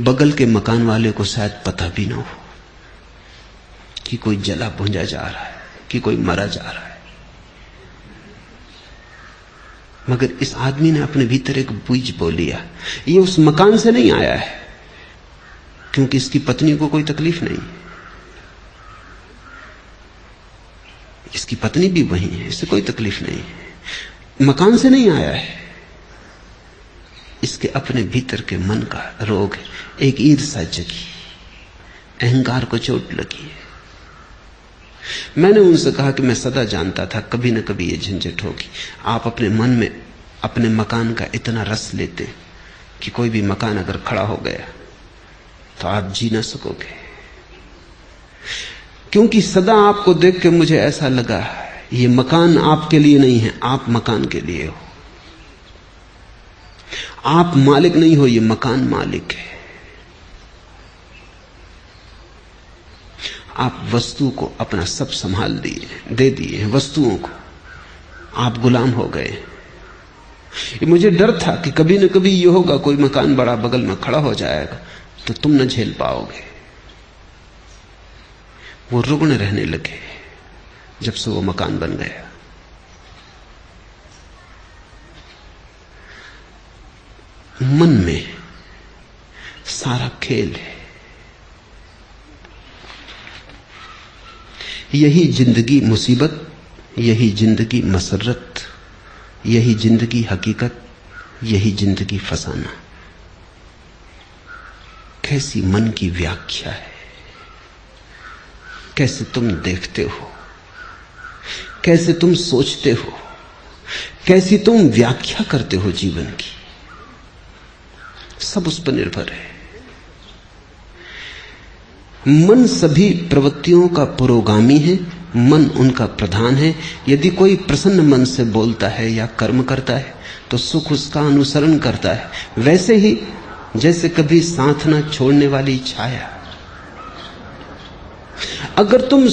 बगल के मकान वाले को शायद पता भी ना हो कि कोई जला भुंजा जा रहा है, कि कोई मरा जा रहा है। मगर इस आदमी ने अपने भीतर एक बीज बो लिया। ये उस मकान से नहीं आया है, क्योंकि इसकी पत्नी को कोई तकलीफ नहीं, इसकी पत्नी भी वही है, इससे कोई तकलीफ नहीं है। मकान से नहीं आया है, इसके अपने भीतर के मन का रोग है। एक ईर्ष्या जगी, अहंकार को चोट लगी है। मैंने उनसे कहा कि मैं सदा जानता था कभी न कभी ये झंझट होगी। आप अपने मन में अपने मकान का इतना रस लेते कि कोई भी मकान अगर खड़ा हो गया तो आप जी ना सकोगे। क्योंकि सदा आपको देख के मुझे ऐसा लगा ये मकान आपके लिए नहीं है, आप मकान के लिए हो। आप मालिक नहीं हो, ये मकान मालिक है। आप वस्तु को अपना सब संभाल दिए, दे दिए वस्तुओं को, आप गुलाम हो गए। मुझे डर था कि कभी न कभी ये होगा, कोई मकान बड़ा बगल में खड़ा हो जाएगा तो तुम न झेल पाओगे। वो रुग्ण रहने लगे जब से वो मकान बन गया। मन में सारा खेल है। यही जिंदगी मुसीबत, यही जिंदगी मसरत, यही जिंदगी हकीकत, यही जिंदगी फसाना। कैसी मन की व्याख्या है, कैसे तुम देखते हो, कैसे तुम सोचते हो, कैसी तुम व्याख्या करते हो जीवन की, सब उस पर निर्भर है। मन सभी प्रवृत्तियों का पुरोगामी है, मन उनका प्रधान है। यदि कोई प्रसन्न मन से बोलता है या कर्म करता है तो सुख उसका अनुसरण करता है। वैसे ही जैसे कभी साथ न छोड़ने वाली छाया। अगर तुम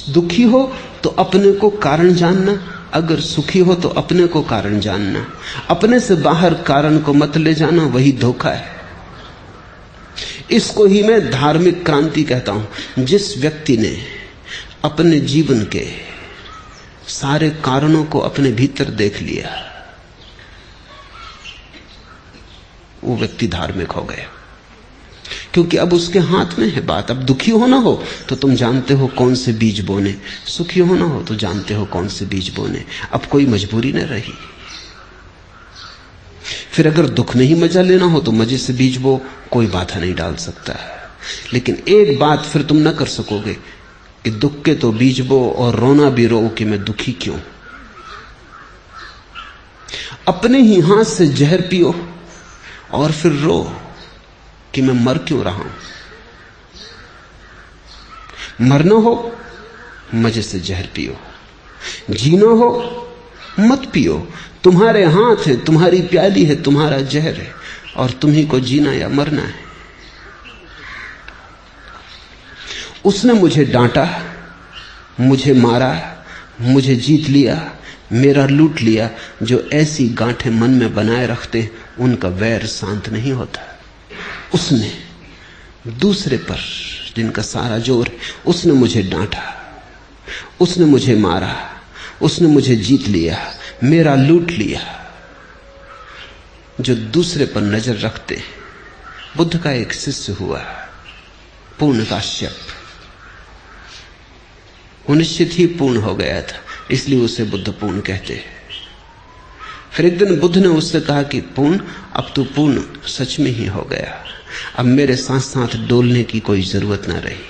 दुखी हो तो अपने को कारण जानना, अगर सुखी हो तो अपने को कारण जानना। अपने से बाहर कारण को मत ले जाना, वही धोखा है। इसको ही मैं धार्मिक क्रांति कहता हूं। जिस व्यक्ति ने अपने जीवन के सारे कारणों को अपने भीतर देख लिया, वो व्यक्ति धार्मिक हो गया। क्योंकि अब उसके हाथ में है बात। अब दुखी होना हो तो तुम जानते हो कौन से बीज बोने, सुखी होना हो तो जानते हो कौन से बीज बोने। अब कोई मजबूरी न रही। फिर अगर दुख में ही मजा लेना हो तो मजे से बीज बो, कोई बाधा नहीं डाल सकता। लेकिन एक बात फिर तुम न कर सकोगे कि दुख के तो बीज बो और रोना भी रो कि मैं दुखी क्यों। अपने ही हाथ से जहर पियो और फिर रो कि मैं मर क्यों रहा हूं। मरना हो मजे से जहर पियो, जीना हो मत पियो। तुम्हारे हाथ है, तुम्हारी प्याली है, तुम्हारा जहर है और तुम्ही को जीना या मरना है। उसने मुझे डांटा, मुझे मारा, मुझे जीत लिया, मेरा लूट लिया। जो ऐसी गांठें मन में बनाए रखते उनका वैर शांत नहीं होता। उसने दूसरे पर जिनका सारा जोर है, उसने मुझे डांटा, उसने मुझे मारा, उसने मुझे जीत लिया, मेरा लूट लिया। जो दूसरे पर नजर रखते। बुद्ध का एक शिष्य हुआ पूर्ण काश्यप। वो निश्चित ही पूर्ण हो गया था, इसलिए उसे बुद्ध पूर्ण कहते हैं। फिर एक दिन बुद्ध ने उससे कहा कि पूर्ण, अब तू पूर्ण सच में ही हो गया। अब मेरे साथ साथ डोलने की कोई जरूरत ना रही।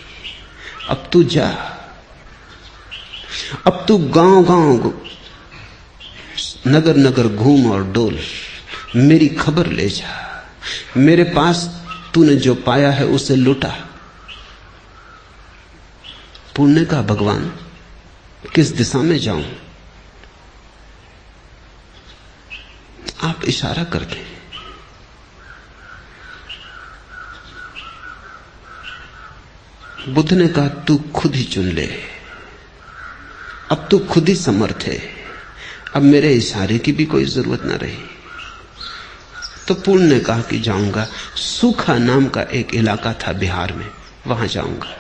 अब तू जा, अब तू गांव गांव नगर नगर घूम और डोल, मेरी खबर ले जा। मेरे पास तूने जो पाया है उसे लुटा। पुण्य का भगवान, किस दिशा में जाऊं? आप इशारा कर दें। बुद्ध ने कहा तू खुद ही चुन ले, अब तू खुद ही समर्थ है, अब मेरे इशारे की भी कोई जरूरत ना रही। तो पूर्ण ने कहा कि जाऊंगा। सूखा नाम का एक इलाका था बिहार में, वहां जाऊंगा।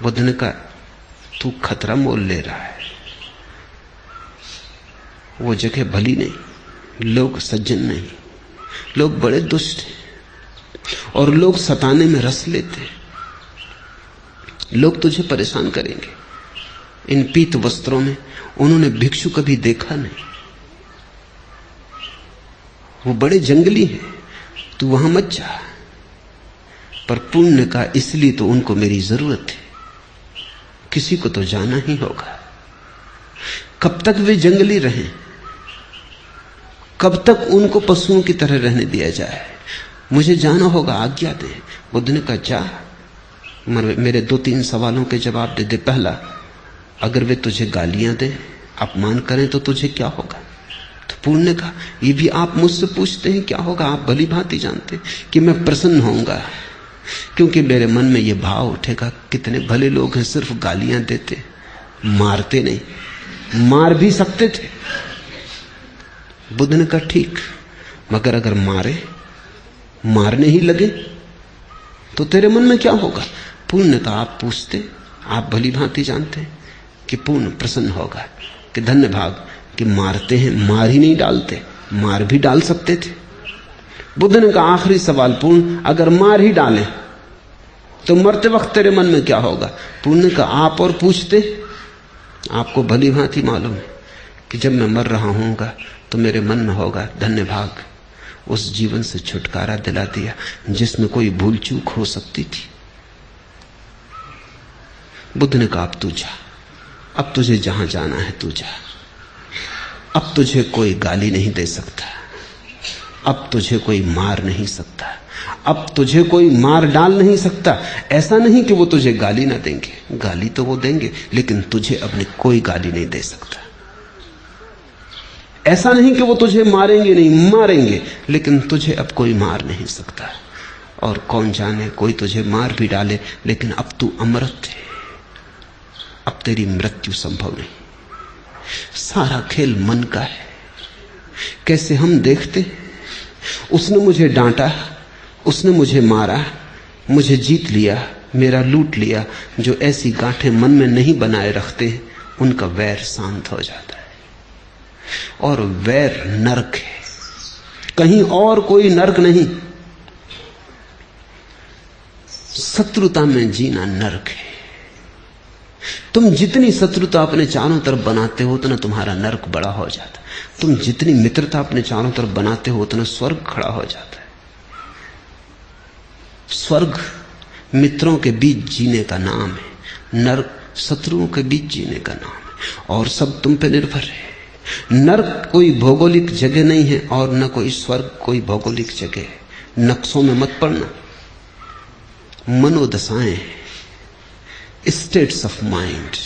बुद्ध ने कहा तू खतरा मोल ले रहा है, वो जगह भली नहीं, लोग सज्जन नहीं, लोग बड़े दुष्ट हैं। और लोग सताने में रस लेते हैं। लोग तुझे परेशान करेंगे इन पीत वस्त्रों में। उन्होंने भिक्षु कभी देखा नहीं, वो बड़े जंगली हैं, तू वहां मत जा। पर पुण्य का इसलिए तो उनको मेरी जरूरत है, किसी को तो जाना ही होगा। कब तक वे जंगली रहें? कब तक उनको पशुओं की तरह रहने दिया जाए? मुझे जाना होगा, आज्ञा दे। बुद्ध ने कहा जा, मेरे 2-3 सवालों के जवाब दे दे। पहला, अगर वे तुझे गालियां दें, अपमान करें तो तुझे क्या होगा? तो पुण्य ने कहा ये भी आप मुझसे पूछते हैं क्या होगा? आप भली भांति जानते कि मैं प्रसन्न होऊंगा, क्योंकि मेरे मन में यह भाव उठेगा कितने भले लोग हैं, सिर्फ गालियां देते, मारते नहीं। मार भी सकते थे। बुद्ध ने कहा ठीक, मगर अगर मारने ही लगे तो तेरे मन में क्या होगा? पूर्ण का आप पूछते, आप भली भांति जानते कि पूर्ण प्रसन्न होगा कि धन्य भाग कि मारते हैं, मार ही नहीं डालते, मार भी डाल सकते थे। बुद्ध ने कहा आखिरी सवाल पूर्ण, अगर मार ही डालें तो मरते वक्त तेरे मन में क्या होगा? पूर्ण का आप और पूछते, आपको भली भांति मालूम है कि जब मैं मर रहा हूंगा तो मेरे मन में होगा धन्य भाग, उस जीवन से छुटकारा दिला दिया जिसमें कोई भूल चूक हो सकती थी। बुद्ध ने कहा अब तू जा, अब तुझे जहां जाना है तू जा। अब तुझे कोई गाली नहीं दे सकता, अब तुझे कोई मार नहीं सकता, अब तुझे कोई मार डाल नहीं सकता। ऐसा नहीं कि वो तुझे गाली ना देंगे, गाली तो वो देंगे, लेकिन तुझे अपनी कोई गाली नहीं दे सकता। ऐसा नहीं कि वो तुझे मारेंगे नहीं, मारेंगे, लेकिन तुझे अब कोई मार नहीं सकता। और कौन जाने कोई तुझे मार भी डाले, लेकिन अब तू अमृत है, अब तेरी मृत्यु संभव नहीं। सारा खेल मन का है। कैसे हम देखते, उसने मुझे डांटा, उसने मुझे मारा, मुझे जीत लिया, मेरा लूट लिया। जो ऐसी गांठें मन में नहीं बनाए रखते उनका वैर शांत हो जाता है। और वैर नरक है, कहीं और कोई नरक नहीं। शत्रुता में जीना नरक है। तुम जितनी शत्रुता अपने चारों तरफ बनाते हो उतना तुम्हारा नरक बड़ा हो जाता है। तुम जितनी मित्रता अपने चारों तरफ बनाते हो उतना स्वर्ग खड़ा हो जाता है। स्वर्ग मित्रों के बीच जीने का नाम है, नरक शत्रुओं के बीच जीने का नाम है। और सब तुम पे निर्भर है। नरक कोई भौगोलिक जगह नहीं है और न कोई स्वर्ग कोई भौगोलिक जगह है। नक्शों में मत पड़ना। मनोदशाएं, स्टेट्स ऑफ माइंड।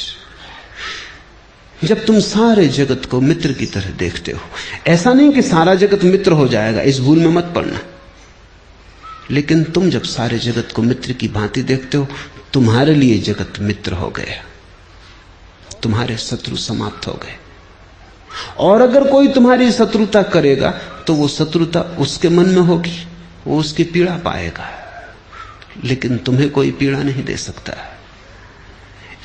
जब तुम सारे जगत को मित्र की तरह देखते हो, ऐसा नहीं कि सारा जगत मित्र हो जाएगा, इस भूल में मत पड़ना। लेकिन तुम जब सारे जगत को मित्र की भांति देखते हो, तुम्हारे लिए जगत मित्र हो गया, तुम्हारे शत्रु समाप्त हो गए। और अगर कोई तुम्हारी शत्रुता करेगा तो वो शत्रुता उसके मन में होगी, वो उसकी पीड़ा पाएगा, लेकिन तुम्हें कोई पीड़ा नहीं दे सकता।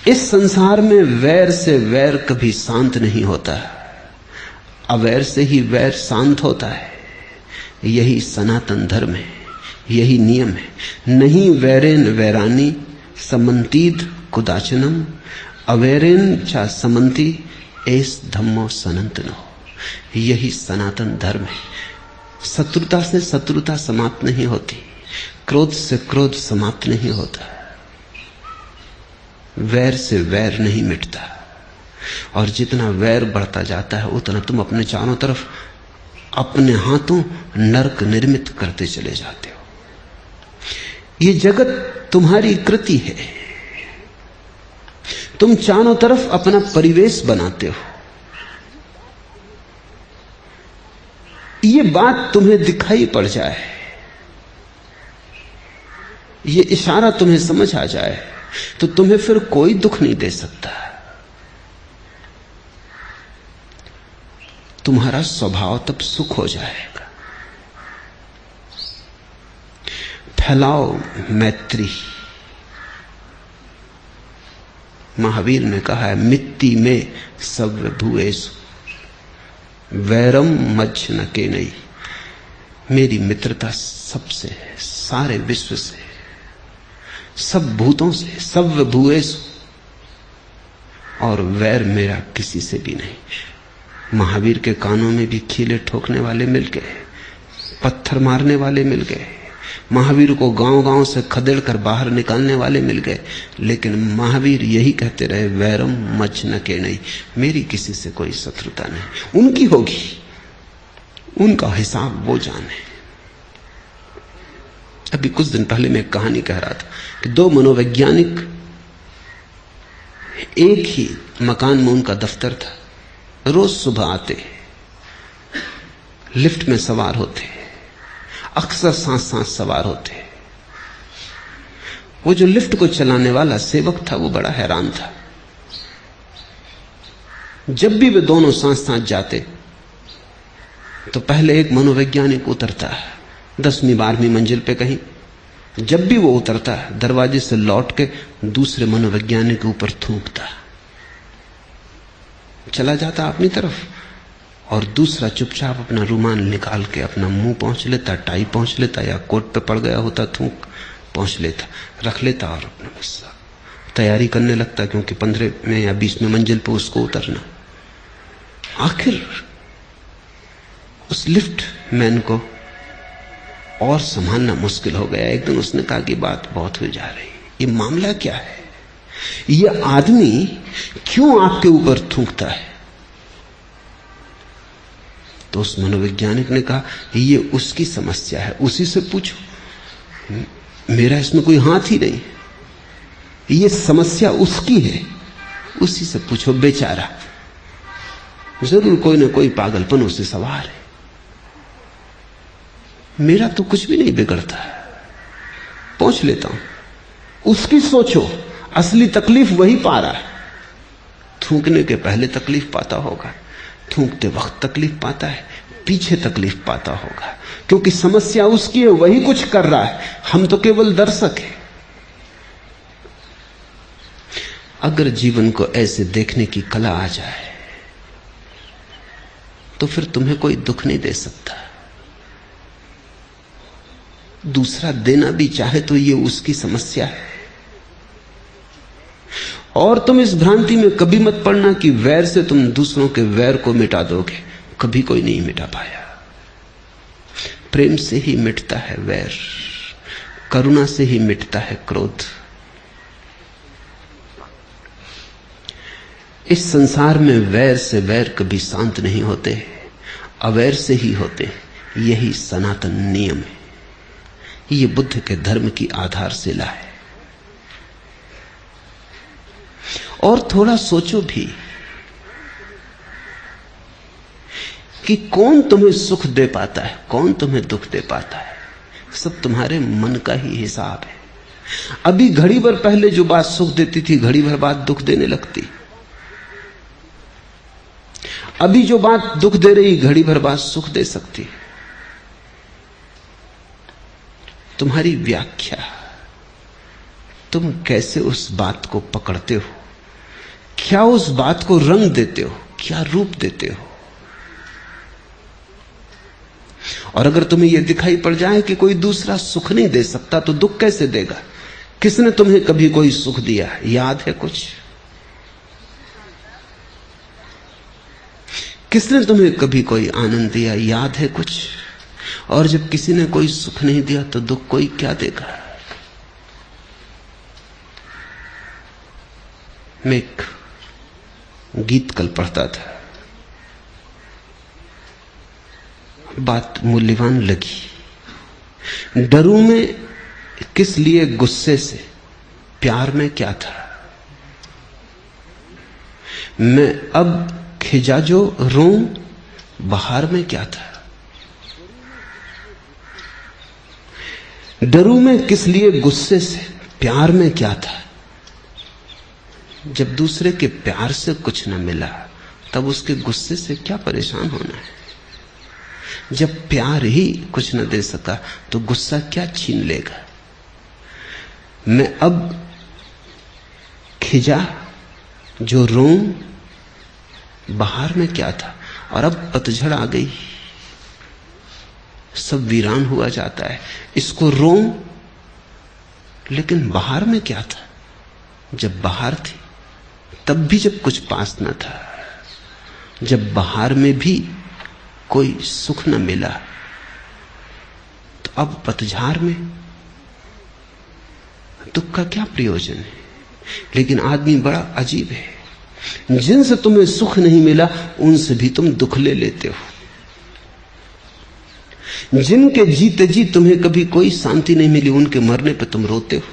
इस संसार में वैर से वैर कभी शांत नहीं होता, अवैर से ही वैर शांत होता है। यही सनातन धर्म है, यही नियम है। नहीं वैरेन वैरानी समंतीद कुदाचनम, अवैरेन चा समंती एस धम्मो सनातनो। यही सनातन धर्म है। शत्रुता से शत्रुता समाप्त नहीं होती, क्रोध से क्रोध समाप्त नहीं होता, वैर से वैर नहीं मिटता। और जितना वैर बढ़ता जाता है उतना तुम अपने चारों तरफ अपने हाथों नरक निर्मित करते चले जाते हो। ये जगत तुम्हारी कृति है, तुम चारों तरफ अपना परिवेश बनाते हो। ये बात तुम्हें दिखाई पड़ जाए, ये इशारा तुम्हें समझ आ जाए, तो तुम्हें फिर कोई दुख नहीं दे सकता। तुम्हारा स्वभाव तब सुख हो जाएगा। फैलाओ मैत्री। महावीर ने कहा है मित्ती में सब भूएसु वैरम मज्ज न के नहीं। मेरी मित्रता सबसे है, सारे विश्व से, सब भूतों से, सब भूएस, और वैर मेरा किसी से भी नहीं। महावीर के कानों में भी खीले ठोकने वाले मिल गए, पत्थर मारने वाले मिल गए, महावीर को गांव-गांव से खदेड़ कर बाहर निकालने वाले मिल गए, लेकिन महावीर यही कहते रहे, वैरम मच न के नहीं, मेरी किसी से कोई शत्रुता नहीं। उनकी होगी, उनका हिसाब वो जाने। अभी कुछ दिन पहले मैं एक कहानी कह रहा था कि दो मनोवैज्ञानिक एक ही मकान में, उनका दफ्तर था, रोज सुबह आते, लिफ्ट में सवार होते, अक्सर साथ सवार होते। वो जो लिफ्ट को चलाने वाला सेवक था वो बड़ा हैरान था। जब भी वे दोनों साथ जाते तो पहले एक मनोवैज्ञानिक उतरता है 10वीं 12वीं मंजिल पे कहीं। जब भी वो उतरता है दरवाजे से लौट के दूसरे मनोवैज्ञानिक के ऊपर थूकता, चला जाता अपनी तरफ, और दूसरा चुपचाप अपना रुमाल निकाल के अपना मुंह पहुंच लेता, टाई पहुंच लेता, या कोट पे पड़ गया होता थूक पहुंच लेता, रख लेता और अपना बस तैयारी करने लगता, क्योंकि 15वें या 20वें मंजिल पे उसको उतरना। आखिर उस लिफ्ट मैन को और संभालना मुश्किल हो गया। एक दिन उसने कहा कि बात बहुत हो जा रही, ये मामला क्या है, ये आदमी क्यों आपके ऊपर थूकता है? तो उस मनोवैज्ञानिक ने कहा, ये उसकी समस्या है, उसी से पूछो, मेरा इसमें कोई हाथ ही नहीं, ये समस्या उसकी है, उसी से पूछो, बेचारा जरूर कोई ना कोई पागलपन उसे सवार है, मेरा तो कुछ भी नहीं बिगड़ता, पहुंच लेता हूं। उसकी सोचो, असली तकलीफ वही पा रहा है। थूकने के पहले तकलीफ पाता होगा, थूकते वक्त तकलीफ पाता है, पीछे तकलीफ पाता होगा, क्योंकि समस्या उसकी है, वही कुछ कर रहा है, हम तो केवल दर्शक हैं। अगर जीवन को ऐसे देखने की कला आ जाए तो फिर तुम्हें कोई दुख नहीं दे सकता। दूसरा देना भी चाहे तो ये उसकी समस्या है। और तुम इस भ्रांति में कभी मत पड़ना कि वैर से तुम दूसरों के वैर को मिटा दोगे, कभी कोई नहीं मिटा पाया। प्रेम से ही मिटता है वैर, करुणा से ही मिटता है क्रोध। इस संसार में वैर से वैर कभी शांत नहीं होते, अवैर से ही होते, यही सनातन नियम है। ये बुद्ध के धर्म की आधारशिला है। और थोड़ा सोचो भी कि कौन तुम्हें सुख दे पाता है, कौन तुम्हें दुख दे पाता है, सब तुम्हारे मन का ही हिसाब है। अभी घड़ी भर पहले जो बात सुख देती थी, घड़ी भर बाद दुख देने लगती। अभी जो बात दुख दे रही, घड़ी भर बाद सुख दे सकती। तुम्हारी व्याख्या, तुम कैसे उस बात को पकड़ते हो, क्या उस बात को रंग देते हो, क्या रूप देते हो। और अगर तुम्हें यह दिखाई पड़ जाए कि कोई दूसरा सुख नहीं दे सकता, तो दुख कैसे देगा? किसने तुम्हें कभी कोई सुख दिया, याद है कुछ? किसने तुम्हें कभी कोई आनंद दिया, याद है कुछ? और जब किसी ने कोई सुख नहीं दिया तो दुख कोई क्या देगा? मैं एक गीत कल पढ़ता था, बात मूल्यवान लगी। डरूं में किस लिए गुस्से से, प्यार में क्या था। मैं अब खिजा जो रोऊं, बहार में क्या था। डरूं में किस लिए गुस्से से, प्यार में क्या था। जब दूसरे के प्यार से कुछ न मिला तब उसके गुस्से से क्या परेशान होना है। जब प्यार ही कुछ न दे सका तो गुस्सा क्या छीन लेगा। मैं अब खिजा जो रोऊं, बाहर में क्या था। और अब पतझड़ आ गई, सब वीरान हुआ जाता है। इसको रोऊं, लेकिन बाहर में क्या था? जब बाहर थी तब भी जब कुछ पास न था, जब बाहर में भी कोई सुख न मिला, तो अब पतझार में दुख का क्या प्रयोजन है? लेकिन आदमी बड़ा अजीब है, जिनसे तुम्हें सुख नहीं मिला उनसे भी तुम दुख ले लेते हो। जिनके जीते जी तुम्हें कभी कोई शांति नहीं मिली, उनके मरने पर तुम रोते हो।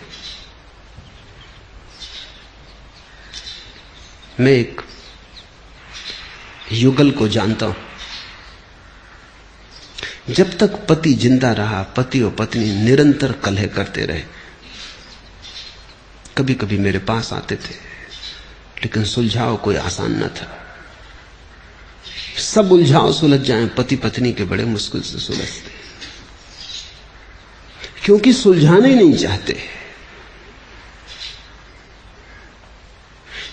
मैं एक युगल को जानता हूं। जब तक पति जिंदा रहा, पति और पत्नी निरंतर कलह करते रहे। कभी कभी मेरे पास आते थे, लेकिन सुलझाव कोई आसान न था। सब उलझाव सुलझ जाएं, पति पत्नी के बड़े मुश्किल से सुलझते, क्योंकि सुलझाने नहीं चाहते।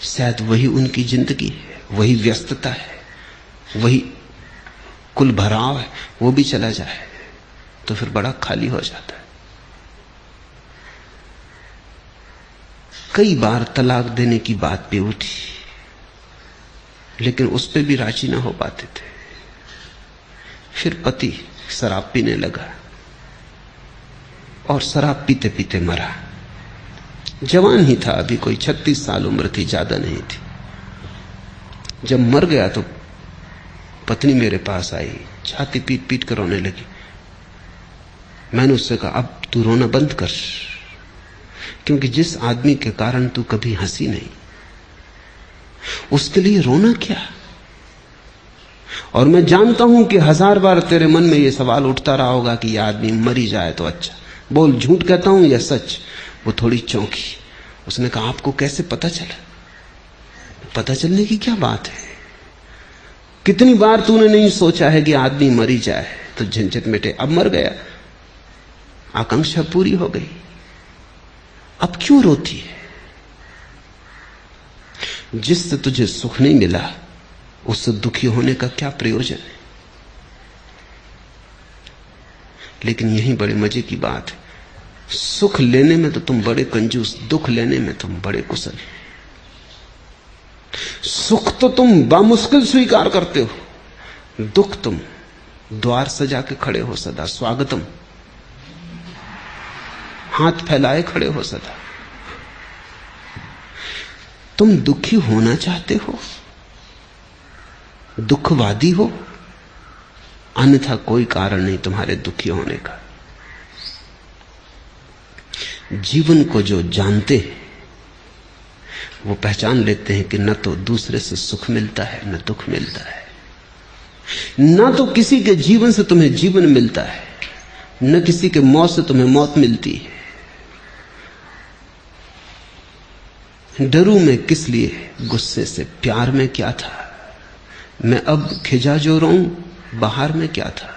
शायद वही उनकी जिंदगी है, वही व्यस्तता है, वही कुल भराव है। वो भी चला जाए तो फिर बड़ा खाली हो जाता है। कई बार तलाक देने की बात भी उठी, लेकिन उस पे भी राजी ना हो पाते थे। फिर पति शराब पीने लगा और शराब पीते पीते मरा। जवान ही था, अभी कोई 36 साल उम्र थी, ज्यादा नहीं थी। जब मर गया तो पत्नी मेरे पास आई, छाती पीट पीट कर रोने लगी। मैंने उससे कहा, अब तू रोना बंद कर, क्योंकि जिस आदमी के कारण तू कभी हंसी नहीं, उसके लिए रोना क्या? और मैं जानता हूं कि 1000 बार तेरे मन में यह सवाल उठता रहा होगा कि यह आदमी मर ही जाए तो अच्छा। बोल, झूठ कहता हूं या सच? वो थोड़ी चौंकी। उसने कहा, आपको कैसे पता चला? पता चलने की क्या बात है? कितनी बार तूने नहीं सोचा है कि आदमी मर ही जाए तो झंझट मिटे। अब मर गया, आकांक्षा पूरी हो गई, अब क्यों रोती है? जिससे तुझे सुख नहीं मिला उससे दुखी होने का क्या प्रयोजन है? लेकिन यही बड़े मजे की बात है, सुख लेने में तो तुम बड़े कंजूस, दुख लेने में तुम बड़े कुशल। सुख तो तुम बामुश्किल स्वीकार करते हो, दुख तुम द्वार सजा के खड़े हो सदा, स्वागतम, हाथ फैलाए खड़े हो सदा। तुम दुखी होना चाहते हो, दुखवादी हो, अन्यथा कोई कारण नहीं तुम्हारे दुखी होने का। जीवन को जो जानते हैं वो पहचान लेते हैं कि न तो दूसरे से सुख मिलता है न दुख मिलता है, न तो किसी के जीवन से तुम्हें जीवन मिलता है, न किसी के मौत से तुम्हें मौत मिलती है। डरूं मैं किस लिए गुस्से से, प्यार में क्या था? मैं अब खिजा जो रहूं, बाहर में क्या था?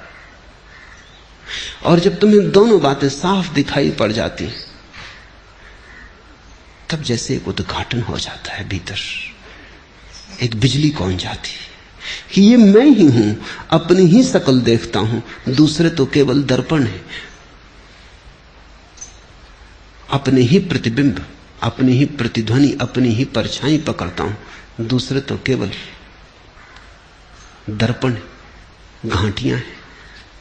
और जब तुम्हें दोनों बातें साफ दिखाई पड़ जाती तब जैसे एक उद्घाटन हो जाता है भीतर, एक बिजली कौन जाती कि ये मैं ही हूं, अपनी ही शक्ल देखता हूं, दूसरे तो केवल दर्पण है, अपने ही प्रतिबिंब, अपनी ही प्रतिध्वनि, अपनी ही परछाई पकड़ता हूं, दूसरे तो केवल दर्पण, घाटियां हैं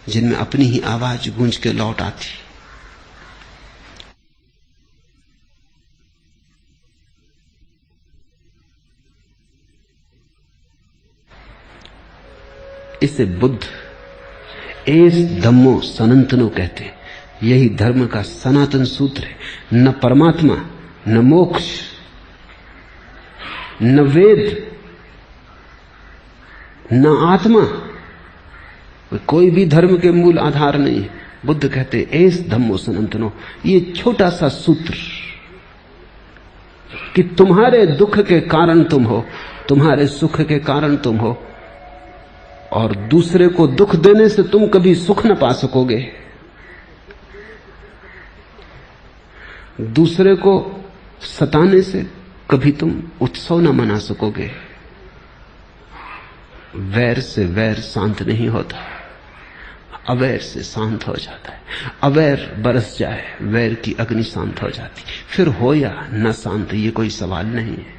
जिनमें अपनी ही आवाज गूंज के लौट आती। इसे बुद्ध एस धम्मो सनातनो कहते हैं। यही धर्म का सनातन सूत्र है। न परमात्मा, न मोक्ष, न वेद, न आत्मा, कोई भी धर्म के मूल आधार नहीं है। बुद्ध कहते एस धम्मो सनातनो, ये छोटा सा सूत्र कि तुम्हारे दुख के कारण तुम हो, तुम्हारे सुख के कारण तुम हो, और दूसरे को दुख देने से तुम कभी सुख न पा सकोगे, दूसरे को सताने से कभी तुम उत्सव न मना सकोगे। वैर से वैर शांत नहीं होता, अवैर से शांत हो जाता है। अवैर बरस जाए, वैर की अग्नि शांत हो जाती। फिर हो या न शांत, ये कोई सवाल नहीं है,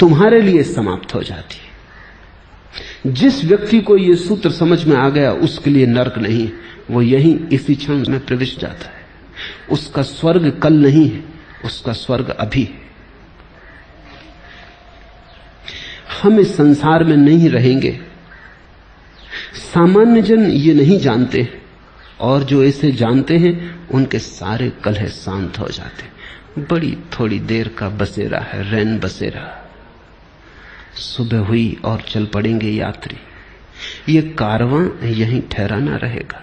तुम्हारे लिए समाप्त हो जाती है। जिस व्यक्ति को ये सूत्र समझ में आ गया उसके लिए नरक नहीं, वो यहीं इसी क्षण में प्रविष्ट जाता है। उसका स्वर्ग कल नहीं है, उसका स्वर्ग अभी है। हम इस संसार में नहीं रहेंगे, सामान्य जन ये नहीं जानते, और जो इसे जानते हैं उनके सारे कलह शांत हो जाते। बड़ी थोड़ी देर का बसेरा है, रैन बसेरा। सुबह हुई और चल पड़ेंगे यात्री। ये कारवां यहीं ठहरा ना रहेगा।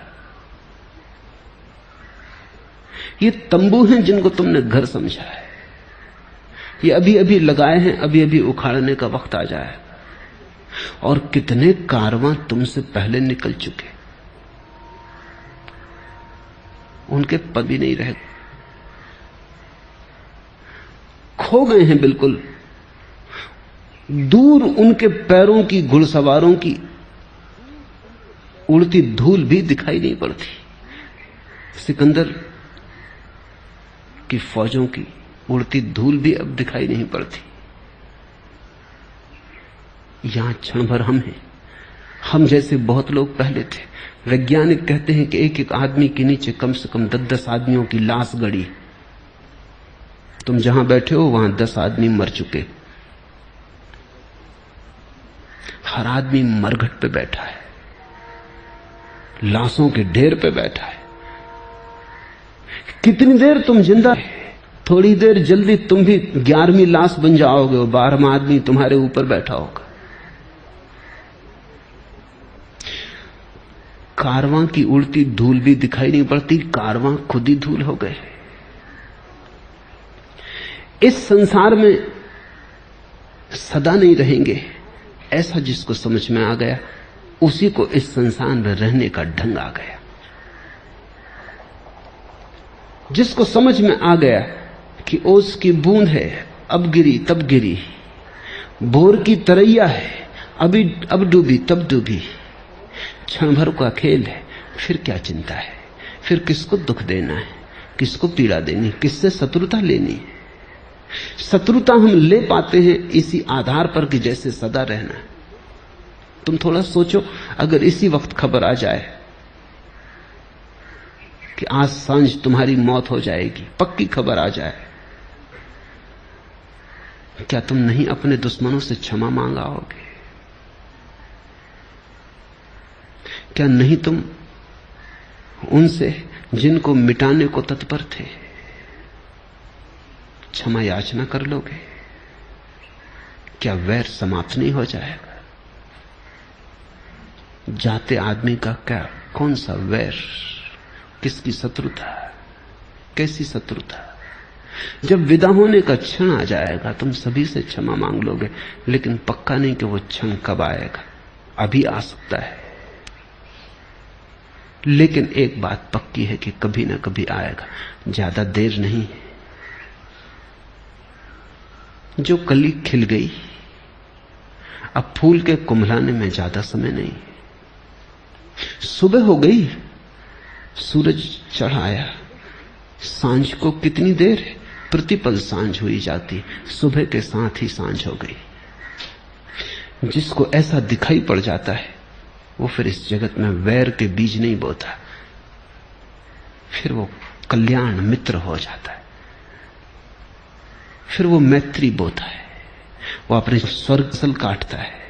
ये तंबू हैं जिनको तुमने घर समझा है, ये अभी अभी लगाए हैं, अभी अभी उखाड़ने का वक्त आ जाए। और कितने कारवां तुमसे पहले निकल चुके, उनके पद भी नहीं रहे, खो गए हैं बिल्कुल। दूर उनके पैरों की, घुड़सवारों की उड़ती धूल भी दिखाई नहीं पड़ती। सिकंदर की फौजों की उड़ती धूल भी अब दिखाई नहीं पड़ती। यहां क्षण भर हम हैं, हम जैसे बहुत लोग पहले थे। वैज्ञानिक कहते हैं कि एक एक आदमी के नीचे कम से कम 10-10 आदमियों की लाश गड़ी। तुम जहां बैठे हो वहां 10 आदमी मर चुके। हर आदमी मरघट पे बैठा है, लाशों के ढेर पे बैठा है। कितनी देर तुम जिंदा है? थोड़ी देर जल्दी तुम भी 11वीं लाश बन जाओगे और 12वां आदमी तुम्हारे ऊपर बैठा होगा। कारवां की उड़ती धूल भी दिखाई नहीं पड़ती, कारवां खुद ही धूल हो गए। इस संसार में सदा नहीं रहेंगे, ऐसा जिसको समझ में आ गया उसी को इस संसार में रहने का ढंग आ गया। जिसको समझ में आ गया कि ओस की बूंद है, अब गिरी तब गिरी, भोर की तरैया है, अभी अब डूबी तब डूबी, क्षण भर का खेल है, फिर क्या चिंता है, फिर किसको दुख देना है, किसको पीड़ा देनी, किससे शत्रुता लेनी है। शत्रुता हम ले पाते हैं इसी आधार पर कि जैसे सदा रहना है। तुम थोड़ा सोचो, अगर इसी वक्त खबर आ जाए कि आज सांझ तुम्हारी मौत हो जाएगी, पक्की खबर आ जाए, क्या तुम नहीं अपने दुश्मनों से क्षमा मांग आओगे? क्या नहीं तुम उनसे जिनको मिटाने को तत्पर थे क्षमा याचना कर लोगे? क्या वैर समाप्त नहीं हो जाएगा? जाते आदमी का क्या, कौन सा वैर, किसकी शत्रुता, कैसी शत्रुता? जब विदा होने का क्षण आ जाएगा तुम सभी से क्षमा मांग लोगे, लेकिन पक्का नहीं कि वो क्षण कब आएगा। अभी आ सकता है, लेकिन एक बात पक्की है कि कभी ना कभी आएगा, ज्यादा देर नहीं। जो कली खिल गई, अब फूल के कुम्हलाने में ज्यादा समय नहीं। सुबह हो गई, सूरज चढ़ आया, सांझ को कितनी देर है, प्रतिपल सांझ हुई जाती, सुबह के साथ ही सांझ हो गई। जिसको ऐसा दिखाई पड़ जाता है वो फिर इस जगत में वैर के बीज नहीं बोता, फिर वो कल्याण मित्र हो जाता है, फिर वो मैत्री बोता है, वो अपने स्वर्ग सल काटता है।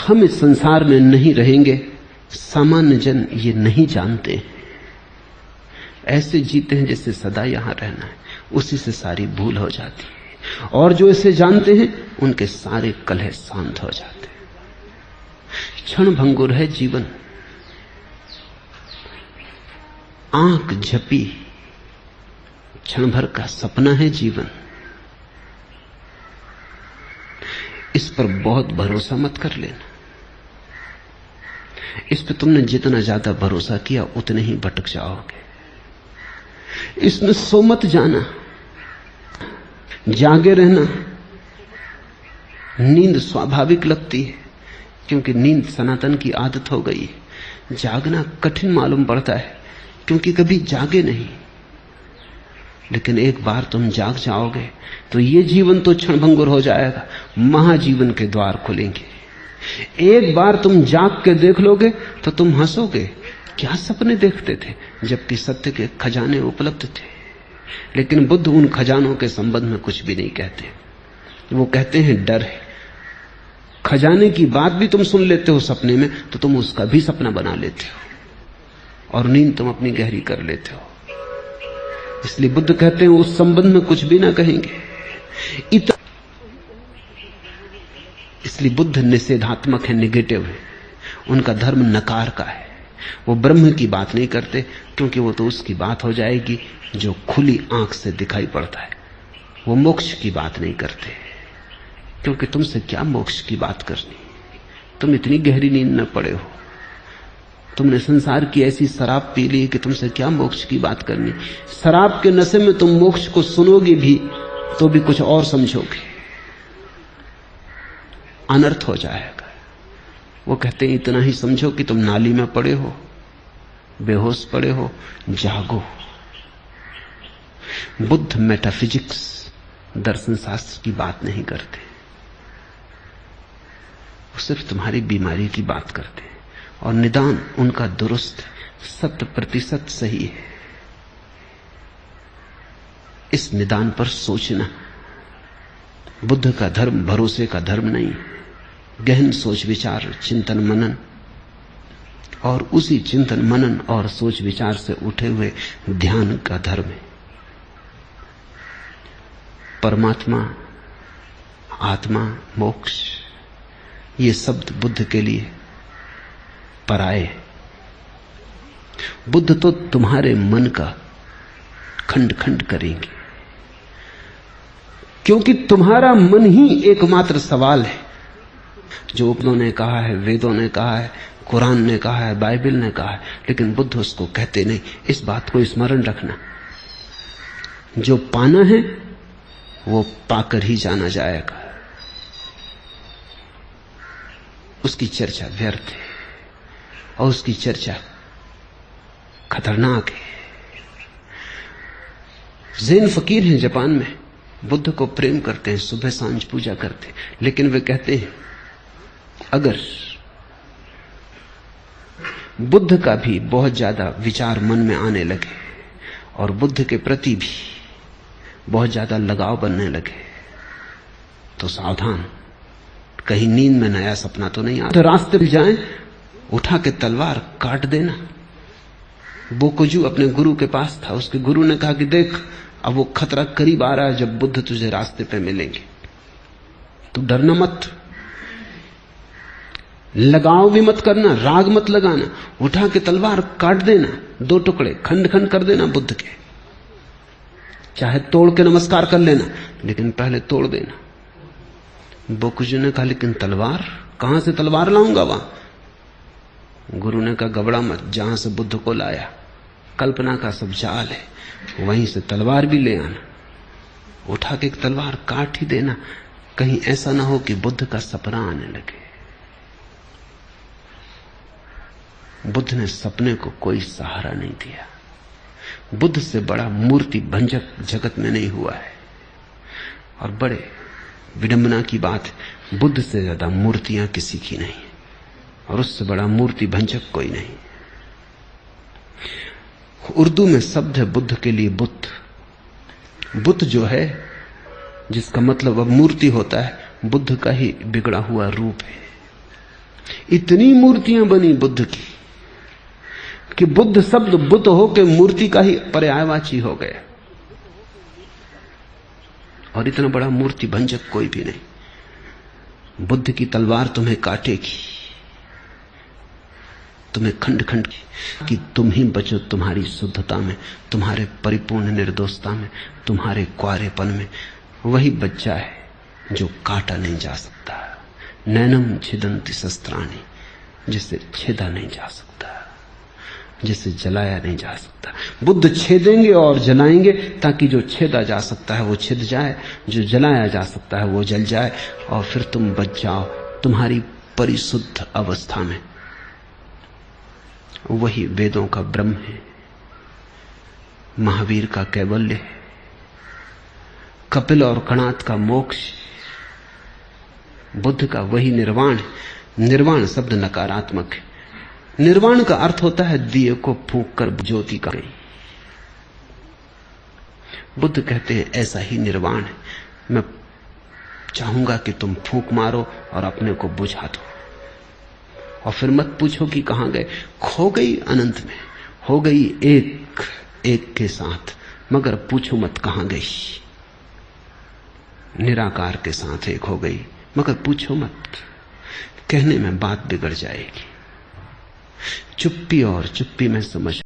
हम इस संसार में नहीं रहेंगे, सामान्य जन ये नहीं जानते, ऐसे जीते हैं जैसे सदा यहां रहना है, उसी से सारी भूल हो जाती है। और जो इसे जानते हैं उनके सारे कलह शांत हो जाते हैं। क्षण भंगुर है जीवन, आंख झपी, क्षण भर का सपना है जीवन। इस पर बहुत भरोसा मत कर लेना। इस पर तुमने जितना ज्यादा भरोसा किया उतने ही भटक जाओगे। इसमें सो मत जाना, जागे रहना, नींद स्वाभाविक लगती है क्योंकि नींद सनातन की आदत हो गई है। जागना कठिन मालूम पड़ता है क्योंकि कभी जागे नहीं। लेकिन एक बार तुम जाग जाओगे तो ये जीवन तो क्षणभंगुर हो जाएगा, महाजीवन के द्वार खुलेंगे। एक बार तुम जाग के देख लोगे तो तुम हंसोगे, क्या सपने देखते थे, जबकि सत्य के खजाने उपलब्ध थे। लेकिन बुद्ध उन खजानों के संबंध में कुछ भी नहीं कहते। वो कहते हैं डर है। खजाने की बात भी तुम सुन लेते हो सपने में तो तुम उसका भी सपना बना लेते हो और नींद तुम अपनी गहरी कर लेते हो। इसलिए बुद्ध कहते हैं उस संबंध में कुछ भी ना कहेंगे। इसलिए बुद्ध निषेधात्मक है, निगेटिव है। उनका धर्म नकार का है। वो ब्रह्म की बात नहीं करते क्योंकि वो तो उसकी बात हो जाएगी जो खुली आंख से दिखाई पड़ता है। वो मोक्ष की बात नहीं करते क्योंकि तुमसे क्या मोक्ष की बात करनी, तुम इतनी गहरी नींद में पड़े हो। तुमने संसार की ऐसी शराब पी ली कि तुमसे क्या मोक्ष की बात करनी। शराब के नशे में तुम मोक्ष को सुनोगे भी तो भी कुछ और समझोगे, अनर्थ हो जाएगा। वो कहते हैं इतना ही समझो कि तुम नाली में पड़े हो, बेहोश पड़े हो, जागो। बुद्ध मेटाफिजिक्स, दर्शन शास्त्र की बात नहीं करते, वो सिर्फ तुम्हारी बीमारी की बात करते हैं। और निदान उनका दुरुस्त 100% सही है। इस निदान पर सोचना। बुद्ध का धर्म भरोसे का धर्म नहीं, गहन सोच विचार, चिंतन मनन, और उसी चिंतन मनन और सोच विचार से उठे हुए ध्यान का धर्म है। परमात्मा, आत्मा, मोक्ष, ये शब्द बुद्ध के लिए पराये। बुद्ध तो तुम्हारे मन का खंड खंड करेंगे क्योंकि तुम्हारा मन ही एकमात्र सवाल है। जो उपनिषदों ने कहा है, वेदों ने कहा है, कुरान ने कहा है, बाइबल ने कहा है, लेकिन बुद्ध उसको कहते नहीं। इस बात को स्मरण रखना, जो पाना है वो पाकर ही जाना जाएगा। उसकी चर्चा व्यर्थ है और उसकी चर्चा खतरनाक है। ज़ैन फकीर हैं जापान में, बुद्ध को प्रेम करते हैं, सुबह सांझ पूजा करते हैं, लेकिन वे कहते हैं अगर बुद्ध का भी बहुत ज्यादा विचार मन में आने लगे और बुद्ध के प्रति भी बहुत ज्यादा लगाव बनने लगे तो सावधान, कहीं नींद में नया सपना तो नहीं आता। रास्ते पे जाएं, उठा के तलवार काट देना। बोकुजू अपने गुरु के पास था, उसके गुरु ने कहा कि देख अब वो खतरा करीब आ रहा है जब बुद्ध तुझे रास्ते पे मिलेंगे, तू डरना मत, लगाव भी मत करना, राग मत लगाना, उठा के तलवार काट देना, 2 टुकड़े खंड खंड कर देना बुद्ध के, चाहे तोड़ के नमस्कार कर लेना, लेकिन पहले तोड़ देना। बोकुजू ने कहा लेकिन तलवार, कहां से तलवार लाऊंगा वहां? गुरु ने कहा घबरा मत, जहां से बुद्ध को लाया कल्पना का सब जाल है, वहीं से तलवार भी ले आना, उठा के एक तलवार काट ही देना, कहीं ऐसा ना हो कि बुद्ध का सपना आने लगे। बुद्ध ने सपने को कोई सहारा नहीं दिया। बुद्ध से बड़ा मूर्ति भंजक जगत में नहीं हुआ है। और बड़े विडंबना की बात है, बुद्ध से ज्यादा मूर्तियां किसी की नहीं और उससे बड़ा मूर्ति भंजक कोई नहीं। उर्दू में शब्द है बुद्ध के लिए बुद्ध। बुद्ध जो है, जिसका मतलब अब मूर्ति होता है, बुद्ध का ही बिगड़ा हुआ रूप है। इतनी मूर्तियां बनी बुद्ध की कि बुद्ध शब्द बुद्ध होकर मूर्ति का ही पर्यायवाची हो गया। और इतना बड़ा मूर्ति भंजक कोई भी नहीं। बुद्ध की तलवार तुम्हें काटेगी, तुम्हें खंड खंड कि तुम ही बचो तुम्हारी शुद्धता में, तुम्हारे परिपूर्ण निर्दोषता में, तुम्हारे क्वारेपन में। वही बच्चा है जो काटा नहीं जा सकता, नैनम छिदंती शस्त्राणी, जिसे छेदा नहीं जा सकता। जिसे जलाया नहीं जा सकता। बुद्ध छेदेंगे और जलाएंगे ताकि जो छेदा जा सकता है वो छिद जाए, जो जलाया जा सकता है वो जल जाए, और फिर तुम बच जाओ तुम्हारी परिशुद्ध अवस्था में। वही वेदों का ब्रह्म है, महावीर का कैवल्य है, कपिल और कणाद का मोक्ष, बुद्ध का वही निर्वाण है। निर्वाण शब्द नकारात्मक है। निर्वाण का अर्थ होता है दिए को फूंक कर ज्योति का गई। बुद्ध कहते हैं ऐसा ही निर्वाण है। मैं चाहूंगा कि तुम फूंक मारो और अपने को बुझा दो, और फिर मत पूछो कि कहां गए। खो गई अनंत में, हो गई एक एक के साथ, मगर पूछो मत कहां गई। निराकार के साथ एक हो गई, मगर पूछो मत। कहने में बात बिगड़ जाएगी। चुप्पी और चुप्पी में समझ